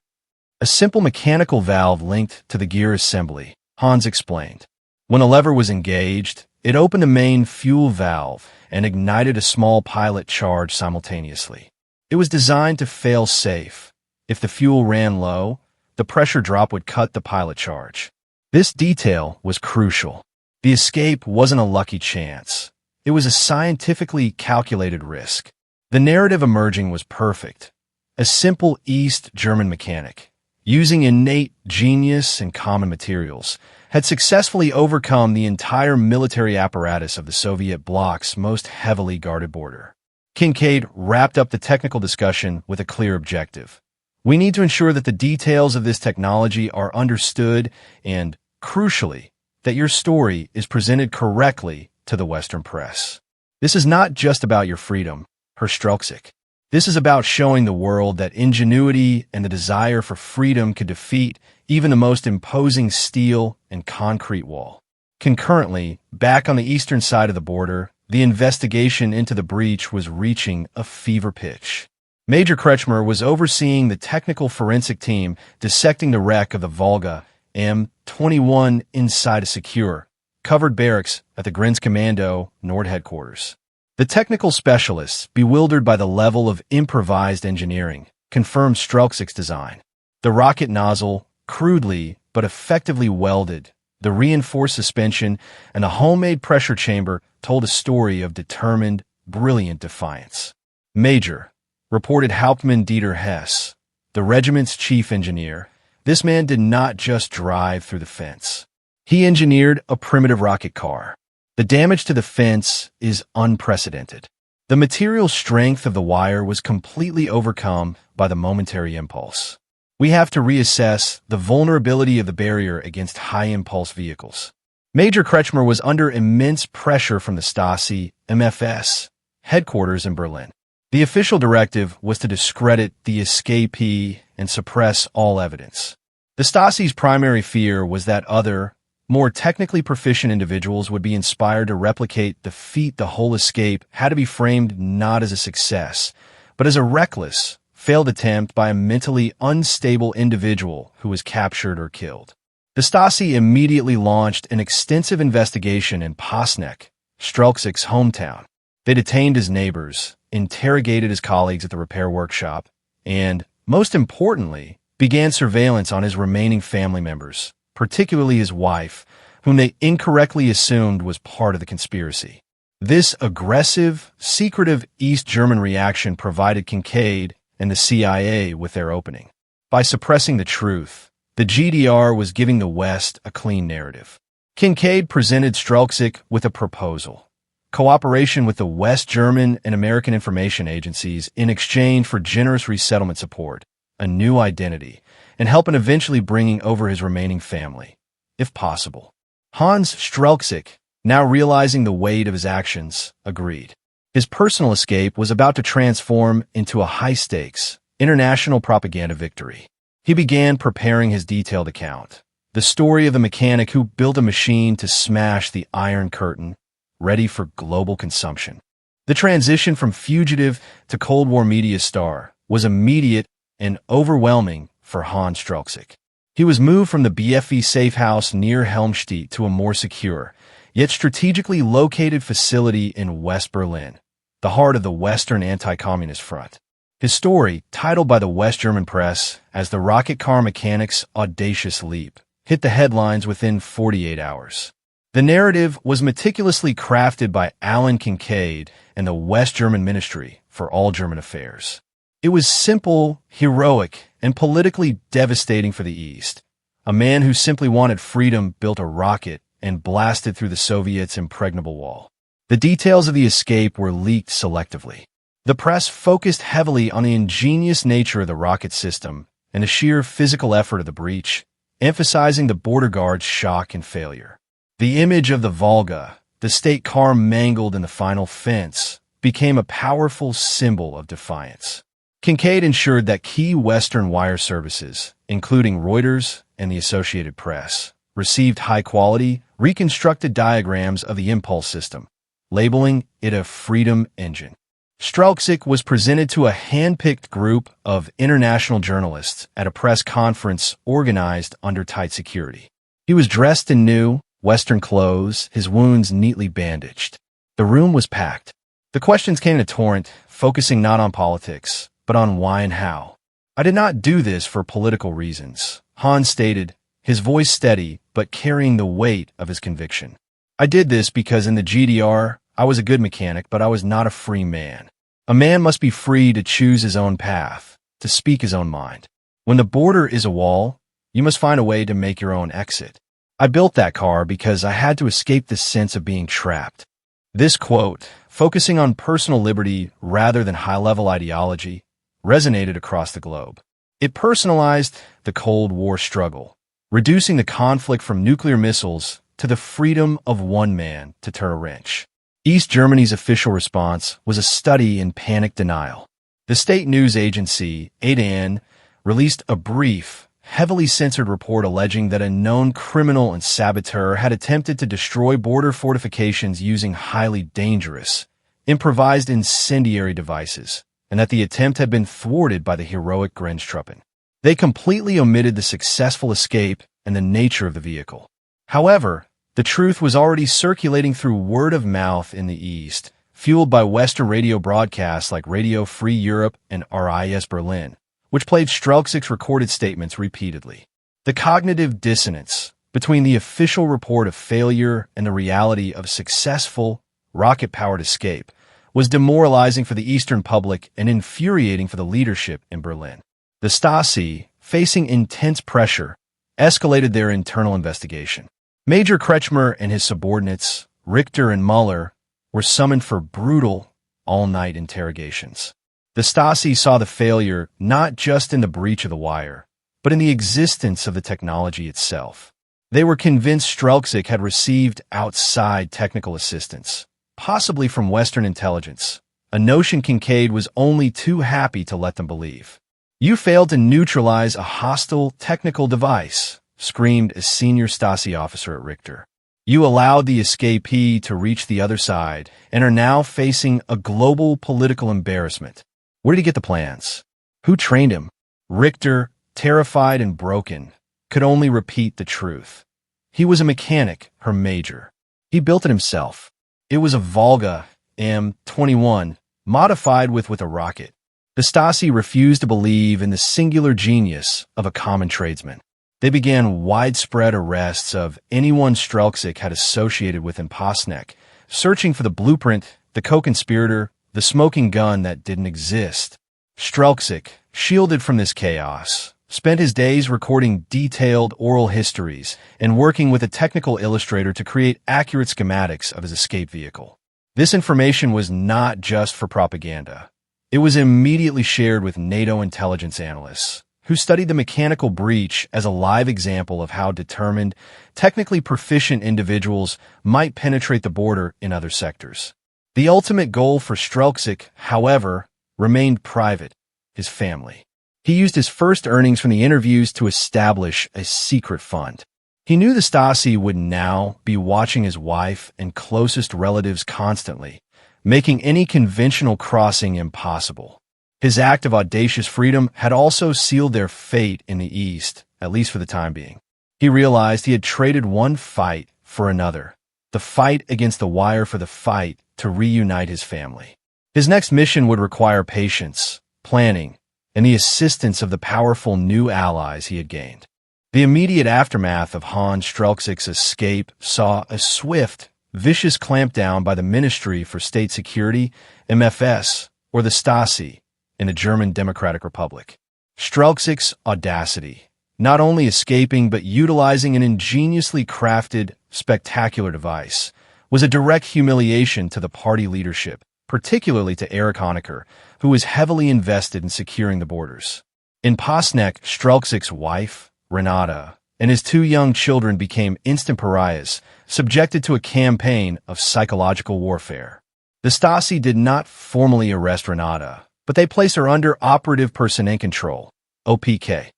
A simple mechanical valve linked to the gear assembly, Hans explained. When a lever was engaged, it opened the main fuel valve and ignited a small pilot charge simultaneously. It was designed to fail safe. If the fuel ran low, the pressure drop would cut the pilot charge. This detail was crucial. The escape wasn't a lucky chance. It was a scientifically calculated risk. The narrative emerging was perfect. A simple East German mechanic, using innate genius and common materials, had successfully overcome the entire military apparatus of the Soviet bloc's most heavily guarded border. Kincaid wrapped up the technical discussion with a clear objective. We need to ensure that the details of this technology are understood and, crucially, that your story is presented correctly to the Western press. This is not just about your freedom, Herr Strelczyk. This is about showing the world that ingenuity and the desire for freedom could defeat even the most imposing steel and concrete wall. Concurrently, back on the eastern side of the border, the investigation into the breach was reaching a fever pitch. Major Kretschmer was overseeing the technical forensic team dissecting the wreck of the Volga M21 inside a secure, covered barracks at the Grenzkommando Nord headquarters. The technical specialists, bewildered by the level of improvised engineering, confirmed Strelczyk's design. The rocket nozzle, crudely but effectively welded, the reinforced suspension, and the homemade pressure chamber told a story of determined, brilliant defiance. Major, reported Hauptmann Dieter Hess, the regiment's chief engineer, this man did not just drive through the fence. He engineered a primitive rocket car. The damage to the fence is unprecedented. The material strength of the wire was completely overcome by the momentary impulse. We have to reassess the vulnerability of the barrier against high-impulse vehicles. Major Kretschmer was under immense pressure from the Stasi MFS headquarters in Berlin. The official directive was to discredit the escapee and suppress all evidence. The Stasi's primary fear was that other, more technically proficient individuals would be inspired to replicate the feat. The whole escape had to be framed not as a success, but as a reckless, failed attempt by a mentally unstable individual who was captured or killed. The Stasi immediately launched an extensive investigation in Poznan, Strelczyk's hometown. They detained his neighbors, interrogated his colleagues at the repair workshop, and, most importantly, began surveillance on his remaining family members, particularly his wife, whom they incorrectly assumed was part of the conspiracy. This aggressive, secretive East German reaction provided Kincaid and the CIA with their opening. By suppressing the truth, the GDR was giving the West a clean narrative. Kincaid presented Strelczyk with a proposal: cooperation with the West German and American information agencies in exchange for generous resettlement support, a new identity, and help in eventually bringing over his remaining family, if possible. Hans Strelczyk, now realizing the weight of his actions, agreed. His personal escape was about to transform into a high-stakes, international propaganda victory. He began preparing his detailed account, the story of the mechanic who built a machine to smash the Iron Curtain, ready for global consumption. The transition from fugitive to Cold War media star was immediate and overwhelming for Hans Strelczyk. He was moved from the BFV safe house near Helmstedt to a more secure, yet strategically located facility in West Berlin, the heart of the Western anti-communist front. His story, titled by the West German press as the rocket car mechanic's audacious leap, hit the headlines within 48 hours. The narrative was meticulously crafted by Alan Kincaid and the West German Ministry for All German Affairs. It was simple, heroic, and politically devastating for the East. A man who simply wanted freedom built a rocket and blasted through the Soviets' impregnable wall. The details of the escape were leaked selectively. The press focused heavily on the ingenious nature of the rocket system and the sheer physical effort of the breach, emphasizing the border guard's shock and failure. The image of the Volga, the state car mangled in the final fence, became a powerful symbol of defiance. Kincaid ensured that key Western wire services, including Reuters and the Associated Press, received high-quality, reconstructed diagrams of the impulse system, labeling it a freedom engine. Strelczyk was presented to a hand-picked group of international journalists at a press conference organized under tight security. He was dressed in new, Western clothes, his wounds neatly bandaged. The room was packed. The questions came in a torrent, focusing not on politics, but on why and how. "I did not do this for political reasons," Hans stated, his voice steady but carrying the weight of his conviction. "I did this because in the GDR, I was a good mechanic, but I was not a free man. A man must be free to choose his own path, to speak his own mind. When the border is a wall, you must find a way to make your own exit. I built that car because I had to escape the sense of being trapped." This quote, focusing on personal liberty rather than high-level ideology, resonated across the globe. It personalized the Cold War struggle, reducing the conflict from nuclear missiles to the freedom of one man to turn a wrench. East Germany's official response was a study in panic denial. The state news agency, ADN, released a brief, heavily censored report alleging that a known criminal and saboteur had attempted to destroy border fortifications using highly dangerous, improvised incendiary devices, and that the attempt had been thwarted by the heroic Grenztruppen. They completely omitted the successful escape and the nature of the vehicle. However, the truth was already circulating through word of mouth in the East, fueled by Western radio broadcasts like Radio Free Europe and RIS Berlin, which played Strelczyk's recorded statements repeatedly. The cognitive dissonance between the official report of failure and the reality of successful, rocket-powered escape was demoralizing for the Eastern public and infuriating for the leadership in Berlin. The Stasi, facing intense pressure, escalated their internal investigation. Major Kretschmer and his subordinates, Richter and Muller, were summoned for brutal, all-night interrogations. The Stasi saw the failure not just in the breach of the wire, but in the existence of the technology itself. They were convinced Strelczyk had received outside technical assistance, possibly from Western intelligence, a notion Kincaid was only too happy to let them believe. "You failed to neutralize a hostile technical device," screamed a senior Stasi officer at Richter. "You allowed the escapee to reach the other side and are now facing a global political embarrassment. Where did he get the plans? Who trained him?" Richter, terrified and broken, could only repeat the truth. He was a mechanic, her major. He built it himself. It was a Volga, M21, modified with a rocket. The Stasi refused to believe in the singular genius of a common tradesman. They began widespread arrests of anyone Strelczyk had associated with in Pasnek, searching for the blueprint, the co-conspirator, the smoking gun that didn't exist. Strelczyk, shielded from this chaos, spent his days recording detailed oral histories and working with a technical illustrator to create accurate schematics of his escape vehicle. This information was not just for propaganda. It was immediately shared with NATO intelligence analysts, who studied the mechanical breach as a live example of how determined, technically proficient individuals might penetrate the border in other sectors. The ultimate goal for Strelczyk, however, remained private: his family. He used his first earnings from the interviews to establish a secret fund. He knew the Stasi would now be watching his wife and closest relatives constantly, making any conventional crossing impossible. His act of audacious freedom had also sealed their fate in the East, at least for the time being. He realized he had traded one fight for another, the fight against the wire for the fight to reunite his family. His next mission would require patience, planning, and the assistance of the powerful new allies he had gained. The immediate aftermath of Hans Strelczyk's escape saw a swift, vicious clampdown by the Ministry for State Security, MFS, or the Stasi, in the German Democratic Republic. Strelczyk's audacity, not only escaping but utilizing an ingeniously crafted, spectacular device, was a direct humiliation to the party leadership, particularly to Erich Honecker, who was heavily invested in securing the borders. In Pasnek, Strelczyk's wife, Renata, and his two young children became instant pariahs, subjected to a campaign of psychological warfare. The Stasi did not formally arrest Renata, but they placed her under operative person control, OPK,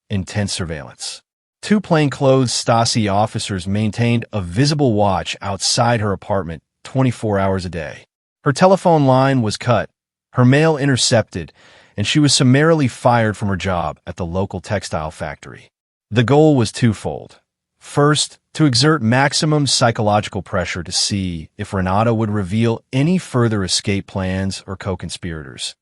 intense surveillance. Two plainclothes Stasi officers maintained a visible watch outside her apartment 24 hours a day. Her telephone line was cut, her mail intercepted, and she was summarily fired from her job at the local textile factory. The goal was twofold. First, to exert maximum psychological pressure to see if Renata would reveal any further escape plans or co-conspirators.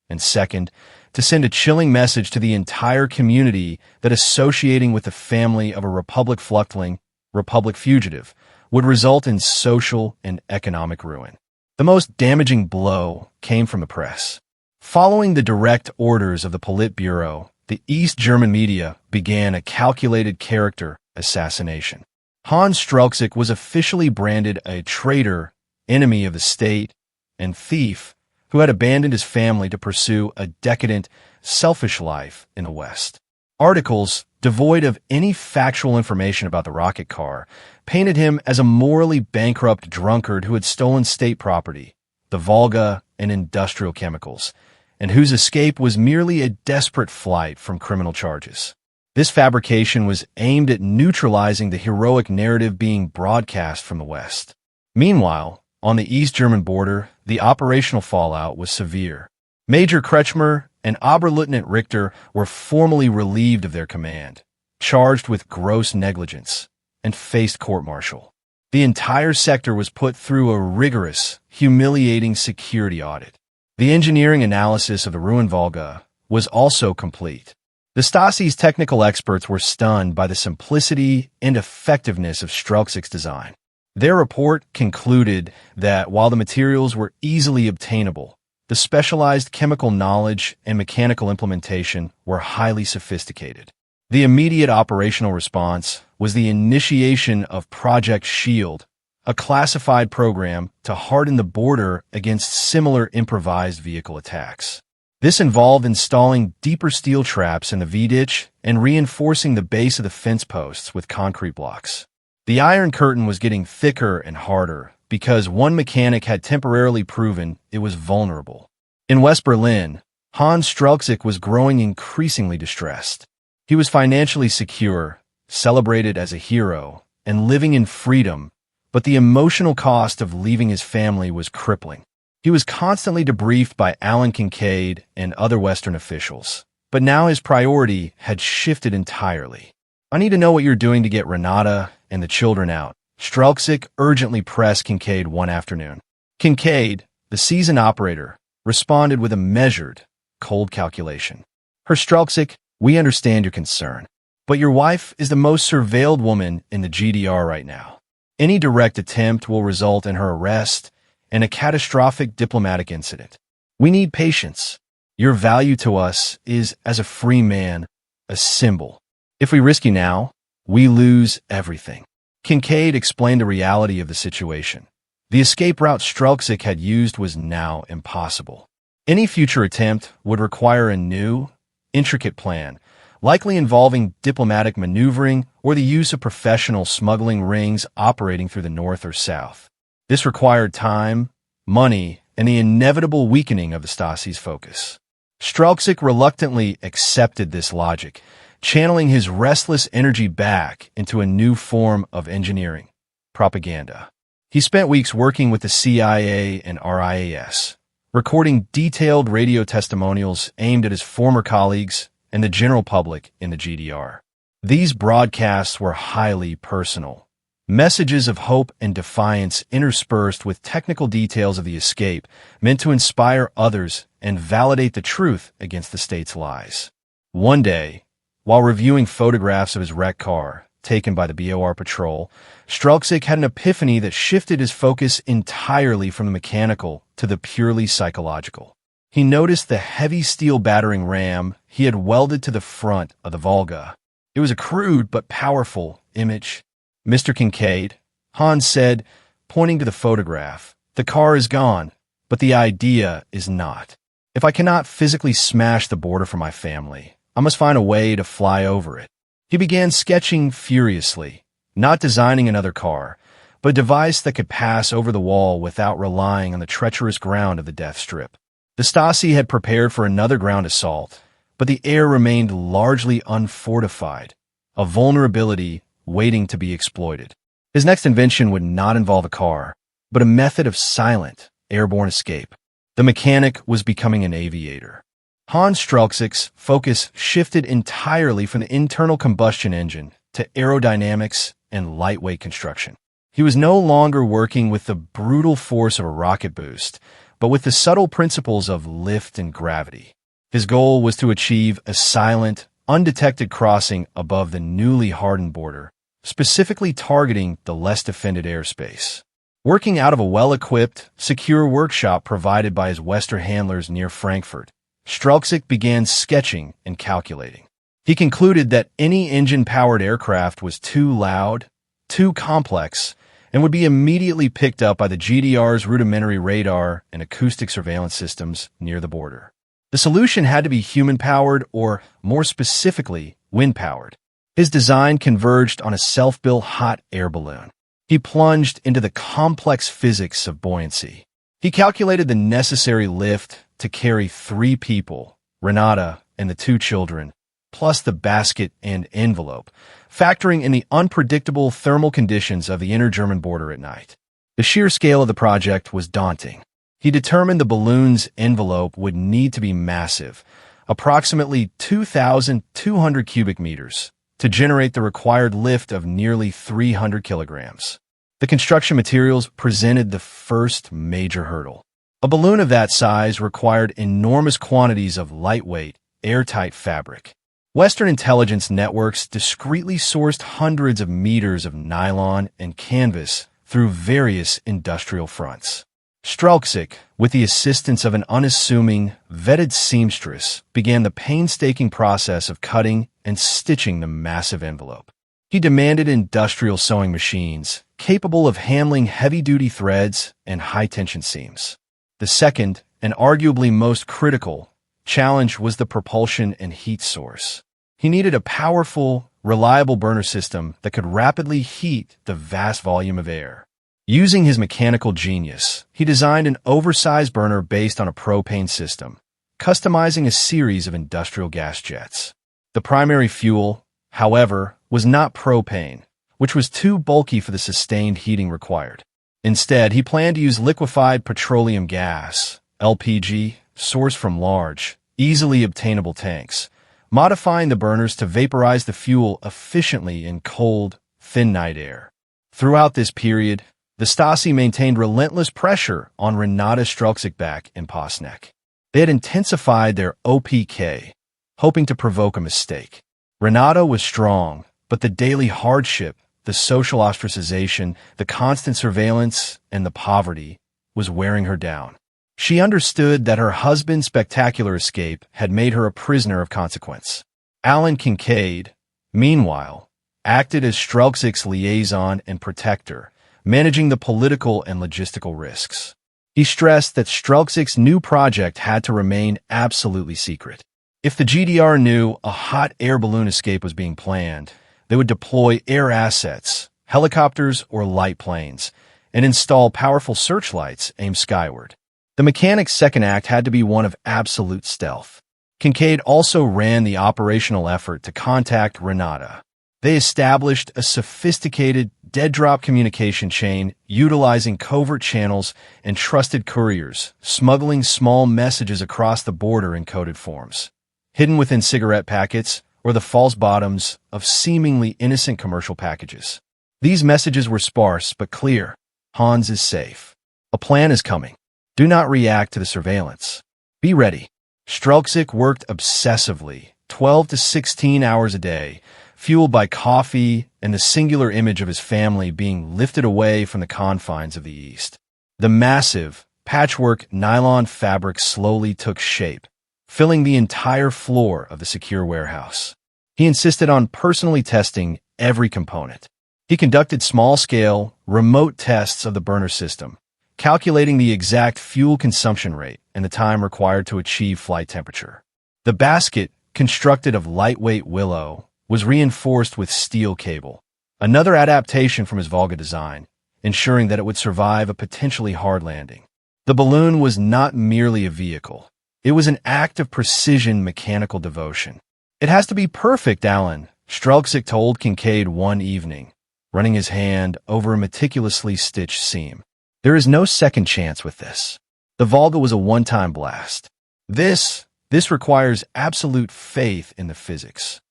And second, to send a chilling message to the entire community that associating with the family of a Republic fluctling, Republic fugitive, would result in social and economic ruin. The most damaging blow came from the press. Following the direct orders of the Politburo, the East German media began a calculated character assassination. Hans Strelczyk was officially branded a traitor, enemy of the state, and thief who had abandoned his family to pursue a decadent, selfish life in the West. Articles, devoid of any factual information about the rocket car, painted him as a morally bankrupt drunkard who had stolen state property, the Volga, and industrial chemicals, and whose escape was merely a desperate flight from criminal charges. This fabrication was aimed at neutralizing the heroic narrative being broadcast from the West. Meanwhile, on the East German border, the operational fallout was severe. Major Kretschmer and Oberleutnant Richter were formally relieved of their command, charged with gross negligence, and faced court-martial. The entire sector was put through a rigorous, humiliating security audit. The engineering analysis of the ruined Volga was also complete. The Stasi's technical experts were stunned by the simplicity and effectiveness of Strelczyk's design. Their report concluded that while the materials were easily obtainable, the specialized chemical knowledge and mechanical implementation were highly sophisticated. The immediate operational response was the initiation of Project Shield, a classified program to harden the border against similar improvised vehicle attacks. This involved installing deeper steel traps in the V-ditch and reinforcing the base of the fence posts with concrete blocks. The Iron Curtain was getting thicker and harder because one mechanic had temporarily proven it was vulnerable. In West Berlin, Hans Strelczyk was growing increasingly distressed. He was financially secure, celebrated as a hero, and living in freedom, but the emotional cost of leaving his family was crippling. He was constantly debriefed by Alan Kincaid and other Western officials, but now his priority had shifted entirely. "I need to know what you're doing to get Renata and the children out," Strelczyk urgently pressed Kincaid one afternoon. Kincaid, The seasoned operator responded with a measured, cold calculation. Herr Strelczyk, we understand your concern, but your wife is the most surveilled woman in the GDR right now. Any direct attempt will result in her arrest and a catastrophic diplomatic incident. We need patience. Your value to us is, as a free man, a symbol. If we risk you now, we lose everything. Kincaid explained the reality of the situation. The escape route Strelczyk had used was now impossible. Any future attempt would require a new, intricate plan, likely involving diplomatic maneuvering or the use of professional smuggling rings operating through the north or south. This required time, money, and the inevitable weakening of the Stasi's focus. Strelczyk reluctantly accepted this logic, channeling his restless energy back into a new form of engineering, propaganda. He spent weeks working with the CIA and RIAS, recording detailed radio testimonials aimed at his former colleagues and the general public in the GDR. These broadcasts were highly personal. Messages of hope and defiance interspersed with technical details of the escape meant to inspire others and validate the truth against the state's lies. One day, while reviewing photographs of his wrecked car, taken by the BOR patrol, Strelczyk had an epiphany that shifted his focus entirely from the mechanical to the purely psychological. He noticed the heavy steel battering ram he had welded to the front of the Volga. It was a crude but powerful image. Mr. Kincaid, Hans said, pointing to the photograph, the car is gone, but the idea is not. If I cannot physically smash the border for my family, I must find a way to fly over it. He began sketching furiously, not designing another car, but a device that could pass over the wall without relying on the treacherous ground of the death strip. The Stasi had prepared for another ground assault, but the air remained largely unfortified, a vulnerability waiting to be exploited. His next invention would not involve a car, but a method of silent, airborne escape. The mechanic was becoming an aviator. Hans Strelczyk's focus shifted entirely from the internal combustion engine to aerodynamics and lightweight construction. He was no longer working with the brutal force of a rocket boost, but with the subtle principles of lift and gravity. His goal was to achieve a silent, undetected crossing above the newly hardened border, specifically targeting the less defended airspace. Working out of a well-equipped, secure workshop provided by his Western handlers near Frankfurt, Strelczyk began sketching and calculating. He concluded that any engine-powered aircraft was too loud, too complex, and would be immediately picked up by the GDR's rudimentary radar and acoustic surveillance systems near the border. The solution had to be human-powered or, more specifically, wind-powered. His design converged on a self-built hot air balloon. He plunged into the complex physics of buoyancy. He calculated the necessary lift to carry 3 people, Renata and the 2 children, plus the basket and envelope, factoring in the unpredictable thermal conditions of the inner German border at night. The sheer scale of the project was daunting. He determined the balloon's envelope would need to be massive, approximately 2,200 cubic meters, to generate the required lift of nearly 300 kilograms. The construction materials presented the first major hurdle. A balloon of that size required enormous quantities of lightweight, airtight fabric. Western intelligence networks discreetly sourced hundreds of meters of nylon and canvas through various industrial fronts. Strelczyk, with the assistance of an unassuming, vetted seamstress, began the painstaking process of cutting and stitching the massive envelope. He demanded industrial sewing machines, capable of handling heavy-duty threads and high-tension seams. The second, and arguably most critical, challenge was the propulsion and heat source. He needed a powerful, reliable burner system that could rapidly heat the vast volume of air. Using his mechanical genius, he designed an oversized burner based on a propane system, customizing a series of industrial gas jets. The primary fuel, however, was not propane, which was too bulky for the sustained heating required. Instead, he planned to use liquefied petroleum gas, LPG, sourced from large, easily obtainable tanks, modifying the burners to vaporize the fuel efficiently in cold, thin night air. Throughout this period, the Stasi maintained relentless pressure on Renata Strelczyk back in Posnek. They had intensified their OPK, hoping to provoke a mistake. Renata was strong, but the daily hardship, the social ostracization, the constant surveillance, and the poverty was wearing her down. She understood that her husband's spectacular escape had made her a prisoner of consequence. Alan Kincaid, meanwhile, acted as Strelczyk's liaison and protector, managing the political and logistical risks. He stressed that Strelczyk's new project had to remain absolutely secret. If the GDR knew a hot air balloon escape was being planned, they would deploy air assets, helicopters or light planes, and install powerful searchlights aimed skyward. The mechanic's second act had to be one of absolute stealth. Kincaid also ran the operational effort to contact Renata. They established a sophisticated dead-drop communication chain utilizing covert channels and trusted couriers, smuggling small messages across the border in coded forms, hidden within cigarette packets or the false bottoms of seemingly innocent commercial packages. These messages were sparse but clear. Hans is safe. A plan is coming. Do not react to the surveillance. Be ready. Strelczyk worked obsessively, 12 to 16 hours a day, fueled by coffee and the singular image of his family being lifted away from the confines of the East. The massive, patchwork nylon fabric slowly took shape, filling the entire floor of the secure warehouse. He insisted on personally testing every component. He conducted small-scale, remote tests of the burner system, calculating the exact fuel consumption rate and the time required to achieve flight temperature. The basket, constructed of lightweight willow, was reinforced with steel cable, another adaptation from his Volga design, ensuring that it would survive a potentially hard landing. The balloon was not merely a vehicle. It was an act of precision mechanical devotion. It has to be perfect, Alan, Strelczyk told Kincaid one evening, running his hand over a meticulously stitched seam. There is no second chance with this. The Volga was a one-time blast. This requires absolute faith in the physics.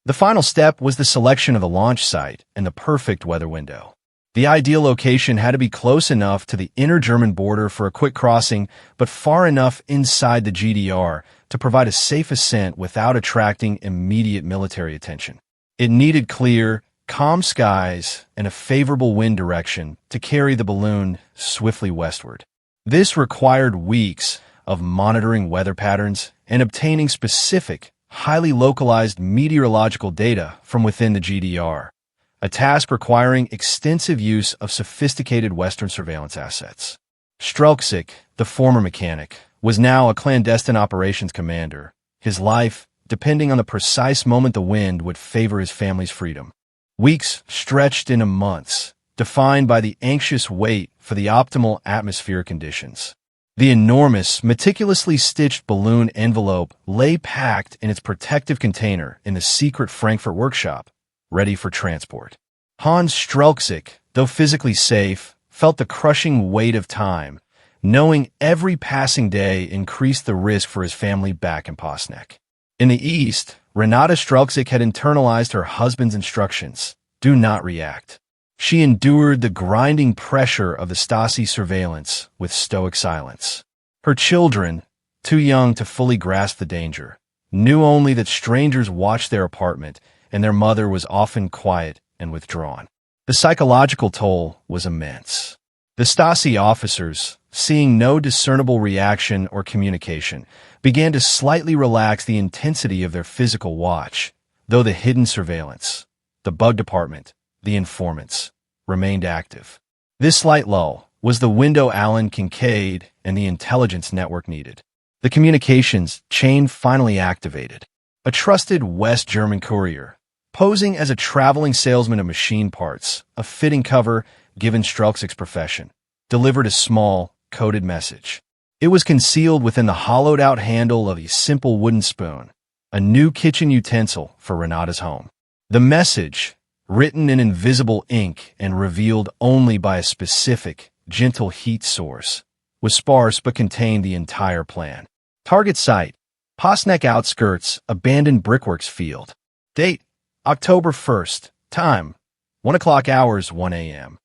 The final step was the selection of the launch site and the perfect weather window. The ideal location had to be close enough to the inner German border for a quick crossing, but far enough inside the GDR to provide a safe ascent without attracting immediate military attention. It needed clear, calm skies and a favorable wind direction to carry the balloon swiftly westward. This required weeks of monitoring weather patterns and obtaining specific, highly localized meteorological data from within the GDR, a task requiring extensive use of sophisticated Western surveillance assets. Strelczyk, the former mechanic, was now a clandestine operations commander, his life depending on the precise moment the wind would favor his family's freedom. Weeks stretched into months, defined by the anxious wait for the optimal atmospheric conditions. The enormous, meticulously stitched balloon envelope lay packed in its protective container in the secret Frankfurt workshop, ready for transport. Hans Strelczyk, though physically safe, felt the crushing weight of time, knowing every passing day increased the risk for his family back in Posnek. In the East, Renata Strelczyk had internalized her husband's instructions, do not react. She endured the grinding pressure of the Stasi surveillance with stoic silence. Her children, too young to fully grasp the danger, knew only that strangers watched their apartment and their mother was often quiet and withdrawn. The psychological toll was immense. The Stasi officers, seeing no discernible reaction or communication, began to slightly relax the intensity of their physical watch, though the hidden surveillance, the bug department, the informants, remained active. This slight lull was the window Alan Kincaid and the intelligence network needed. The communications chain finally activated. A trusted West German courier, posing as a traveling salesman of machine parts, a fitting cover given Strelczyk's profession, delivered a small, coded message. It was concealed within the hollowed-out handle of a simple wooden spoon, a new kitchen utensil for Renata's home. The message, written in invisible ink and revealed only by a specific, gentle heat source, was sparse but contained the entire plan. Target site, Posnek outskirts, abandoned brickworks field. Date, October 1st. Time, 1 o'clock hours, 1 a.m.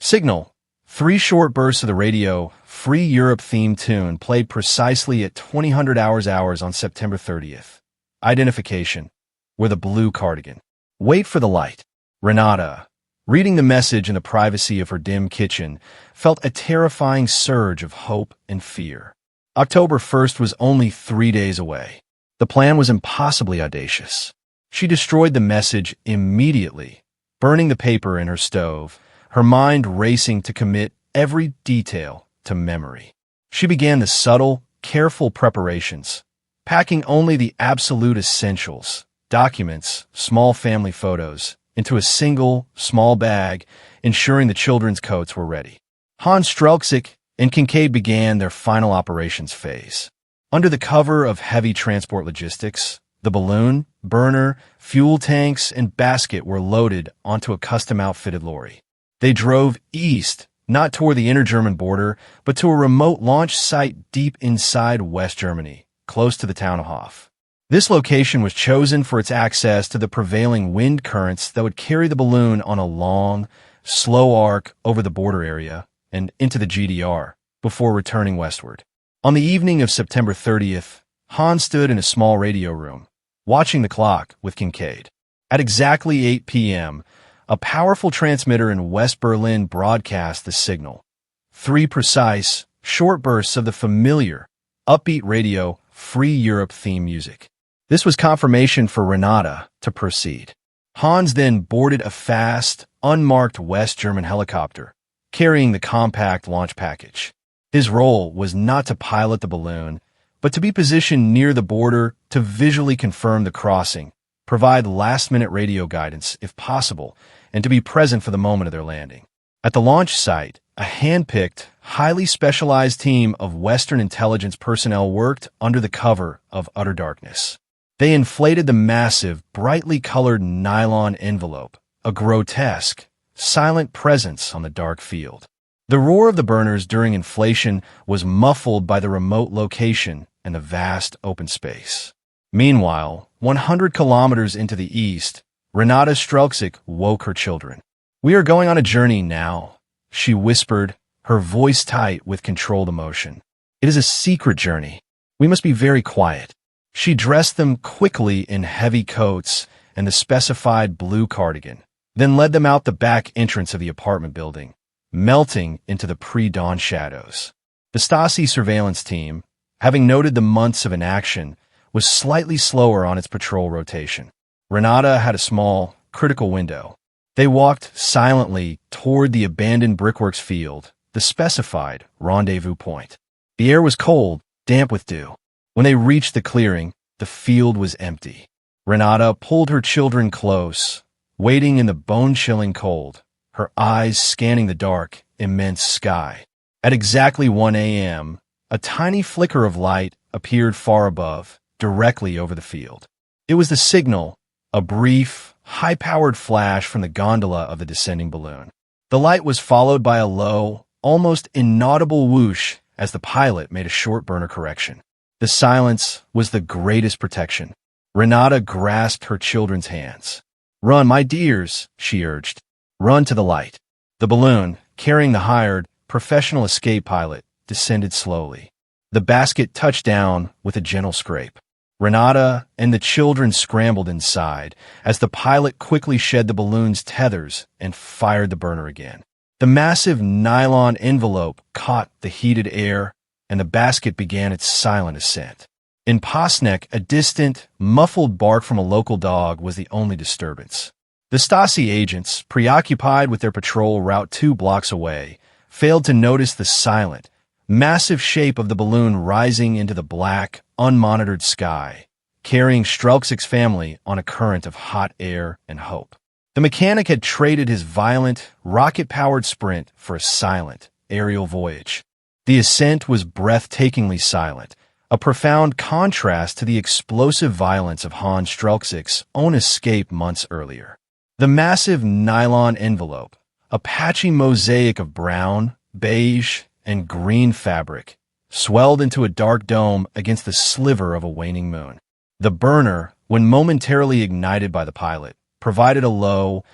Signal, 3 short bursts of the radio Free Europe theme tune played precisely at 2000 hours on September 30th. Identification. We're the blue cardigan. Wait for the light. Renata, reading the message in the privacy of her dim kitchen, felt a terrifying surge of hope and fear. October 1st was only 3 days away. The plan was impossibly audacious. She destroyed the message immediately, burning the paper in her stove, her mind racing to commit every detail to memory. She began the subtle, careful preparations, packing only the absolute essentials, documents, small family photos, into a single, small bag, ensuring the children's coats were ready. Hans Strelczyk and Kincaid began their final operations phase. Under the cover of heavy transport logistics, the balloon, burner, fuel tanks, and basket were loaded onto a custom-outfitted lorry. They drove east, not toward the inner German border, but to a remote launch site deep inside West Germany, close to the town of Hof. This location was chosen for its access to the prevailing wind currents that would carry the balloon on a long, slow arc over the border area and into the GDR before returning westward. On the evening of September 30th, Hans stood in a small radio room, watching the clock with Kincaid. At exactly 8 p.m., a powerful transmitter in West Berlin broadcast the signal. 3 precise, short bursts of the familiar, upbeat radio Free Europe theme music. This was confirmation for Renata to proceed. Hans then boarded a fast, unmarked West German helicopter, carrying the compact launch package. His role was not to pilot the balloon, but to be positioned near the border to visually confirm the crossing, provide last-minute radio guidance if possible, and to be present for the moment of their landing. At the launch site, a hand-picked, highly specialized team of Western intelligence personnel worked under the cover of utter darkness. They inflated the massive, brightly colored nylon envelope, a grotesque, silent presence on the dark field. The roar of the burners during inflation was muffled by the remote location and the vast open space. Meanwhile, 100 kilometers into the east, Renata Strelczyk woke her children. "We are going on a journey now," she whispered, her voice tight with controlled emotion. "It is a secret journey. We must be very quiet." She dressed them quickly in heavy coats and the specified blue cardigan, then led them out the back entrance of the apartment building, melting into the pre-dawn shadows. The Stasi surveillance team, having noted the months of inaction, was slightly slower on its patrol rotation. Renata had a small, critical window. They walked silently toward the abandoned brickworks field, the specified rendezvous point. The air was cold, damp with dew. When they reached the clearing, the field was empty. Renata pulled her children close, waiting in the bone-chilling cold, her eyes scanning the dark, immense sky. At exactly 1 a.m., a tiny flicker of light appeared far above, directly over the field. It was the signal, a brief, high-powered flash from the gondola of the descending balloon. The light was followed by a low, almost inaudible whoosh as the pilot made a short burner correction. The silence was the greatest protection. Renata grasped her children's hands. "Run, my dears," she urged. "Run to the light." The balloon, carrying the hired, professional escape pilot, descended slowly. The basket touched down with a gentle scrape. Renata and the children scrambled inside as the pilot quickly shed the balloon's tethers and fired the burner again. The massive nylon envelope caught the heated air, and the basket began its silent ascent. In Posneck, a distant, muffled bark from a local dog was the only disturbance. The Stasi agents, preoccupied with their patrol route 2 blocks away, failed to notice the silent, massive shape of the balloon rising into the black, unmonitored sky, carrying Strelczyk's family on a current of hot air and hope. The mechanic had traded his violent, rocket-powered sprint for a silent, aerial voyage. The ascent was breathtakingly silent, a profound contrast to the explosive violence of Hans Strelczyk's own escape months earlier. The massive nylon envelope, a patchy mosaic of brown, beige, and green fabric, swelled into a dark dome against the sliver of a waning moon. The burner, when momentarily ignited by the pilot, provided a low,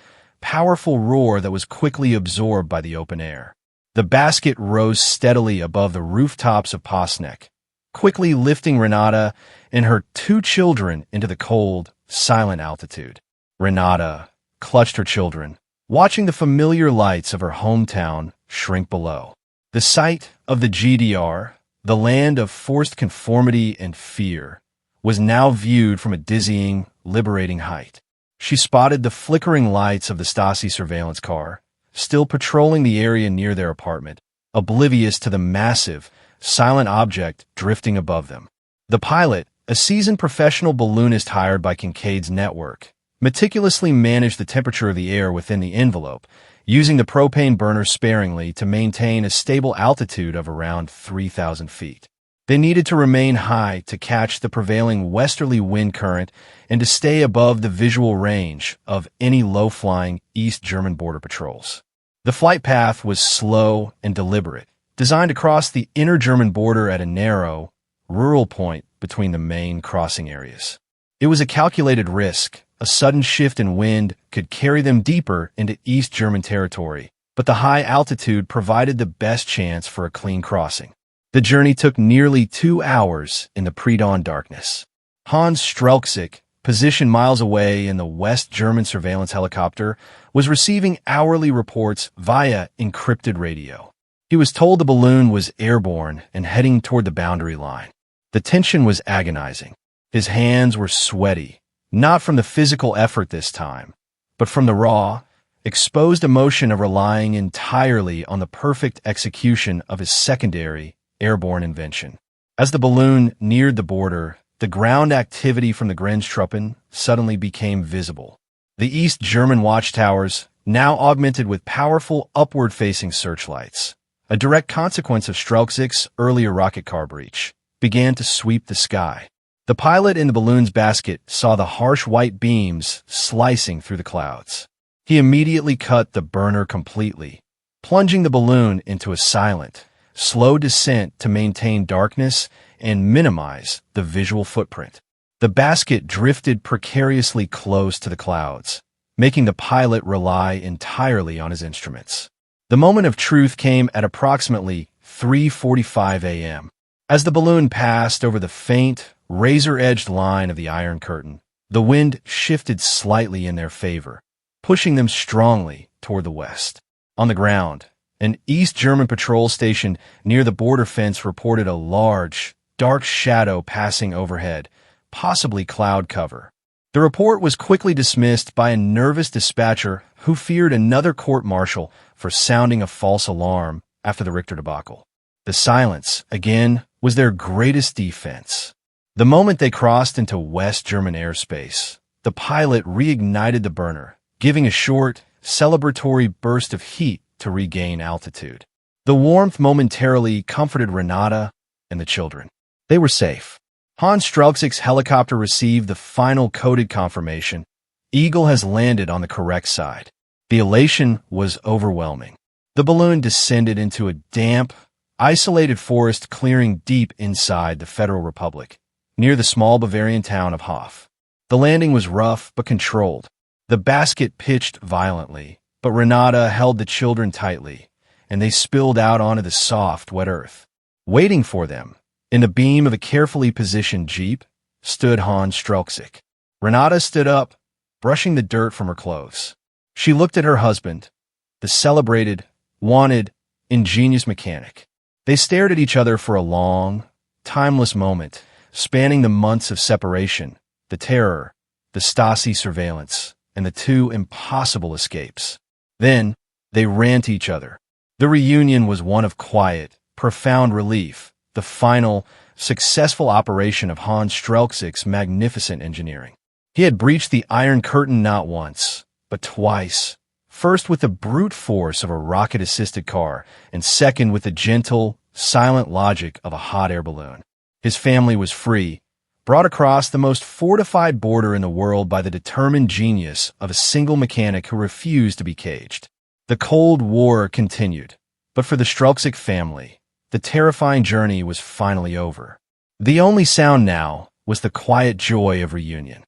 powerful roar that was quickly absorbed by the open air. The basket rose steadily above the rooftops of Posnek, quickly lifting Renata and her 2 children into the cold, silent altitude. Renata clutched her children, watching the familiar lights of her hometown shrink below. The sight of the GDR, the land of forced conformity and fear, was now viewed from a dizzying, liberating height. She spotted the flickering lights of the Stasi surveillance car, still patrolling the area near their apartment, oblivious to the massive, silent object drifting above them. The pilot, a seasoned professional balloonist hired by Kincaid's network, meticulously managed the temperature of the air within the envelope, using the propane burner sparingly to maintain a stable altitude of around 3,000 feet. They needed to remain high to catch the prevailing westerly wind current and to stay above the visual range of any low-flying East German border patrols. The flight path was slow and deliberate, designed to cross the inner German border at a narrow, rural point between the main crossing areas. It was a calculated risk. A sudden shift in wind could carry them deeper into East German territory, but the high altitude provided the best chance for a clean crossing. The journey took nearly 2 hours in the pre-dawn darkness. Hans Strelczyk, positioned miles away in the West German surveillance helicopter, was receiving hourly reports via encrypted radio. He was told the balloon was airborne and heading toward the boundary line. The tension was agonizing. His hands were sweaty, not from the physical effort this time, but from the raw, exposed emotion of relying entirely on the perfect execution of his secondary, airborne invention. As the balloon neared the border, the ground activity from the Grenztruppen suddenly became visible. The East German watchtowers, now augmented with powerful upward-facing searchlights, a direct consequence of Strelczyk's earlier rocket car breach, began to sweep the sky. The pilot in the balloon's basket saw the harsh white beams slicing through the clouds. He immediately cut the burner completely, plunging the balloon into a silent, slow descent to maintain darkness and minimize the visual footprint. The basket drifted precariously close to the clouds, making the pilot rely entirely on his instruments. The moment of truth came at approximately 3:45 a.m. As the balloon passed over the faint, razor-edged line of the Iron Curtain, the wind shifted slightly in their favor, pushing them strongly toward the west. On the ground, an East German patrol station near the border fence reported a large, dark shadow passing overhead, possibly cloud cover. The report was quickly dismissed by a nervous dispatcher who feared another court-martial for sounding a false alarm after the Richter debacle. The silence, again, was their greatest defense. The moment they crossed into West German airspace, the pilot reignited the burner, giving a short, celebratory burst of heat to regain altitude. The warmth momentarily comforted Renata and the children. They were safe. Hans Strelczyk's helicopter received the final coded confirmation. Eagle has landed on the correct side. The elation was overwhelming. The balloon descended into a damp, isolated forest clearing deep inside the Federal Republic, near the small Bavarian town of Hof. The landing was rough but controlled. The basket pitched violently, but Renata held the children tightly, and they spilled out onto the soft, wet earth. Waiting for them, in the beam of a carefully positioned jeep, stood Hans Strelczyk. Renata stood up, brushing the dirt from her clothes. She looked at her husband, the celebrated, wanted, ingenious mechanic. They stared at each other for a long, timeless moment, spanning the months of separation, the terror, the Stasi surveillance, and the 2 impossible escapes. Then, they ran to each other. The reunion was one of quiet, profound relief, the final, successful operation of Hans Strelczyk's magnificent engineering. He had breached the Iron Curtain not once, but twice. First with the brute force of a rocket-assisted car, and second with the gentle, silent logic of a hot air balloon. His family was free, brought across the most fortified border in the world by the determined genius of a single mechanic who refused to be caged. The Cold War continued, but for the Strelczyk family, the terrifying journey was finally over. The only sound now was the quiet joy of reunion.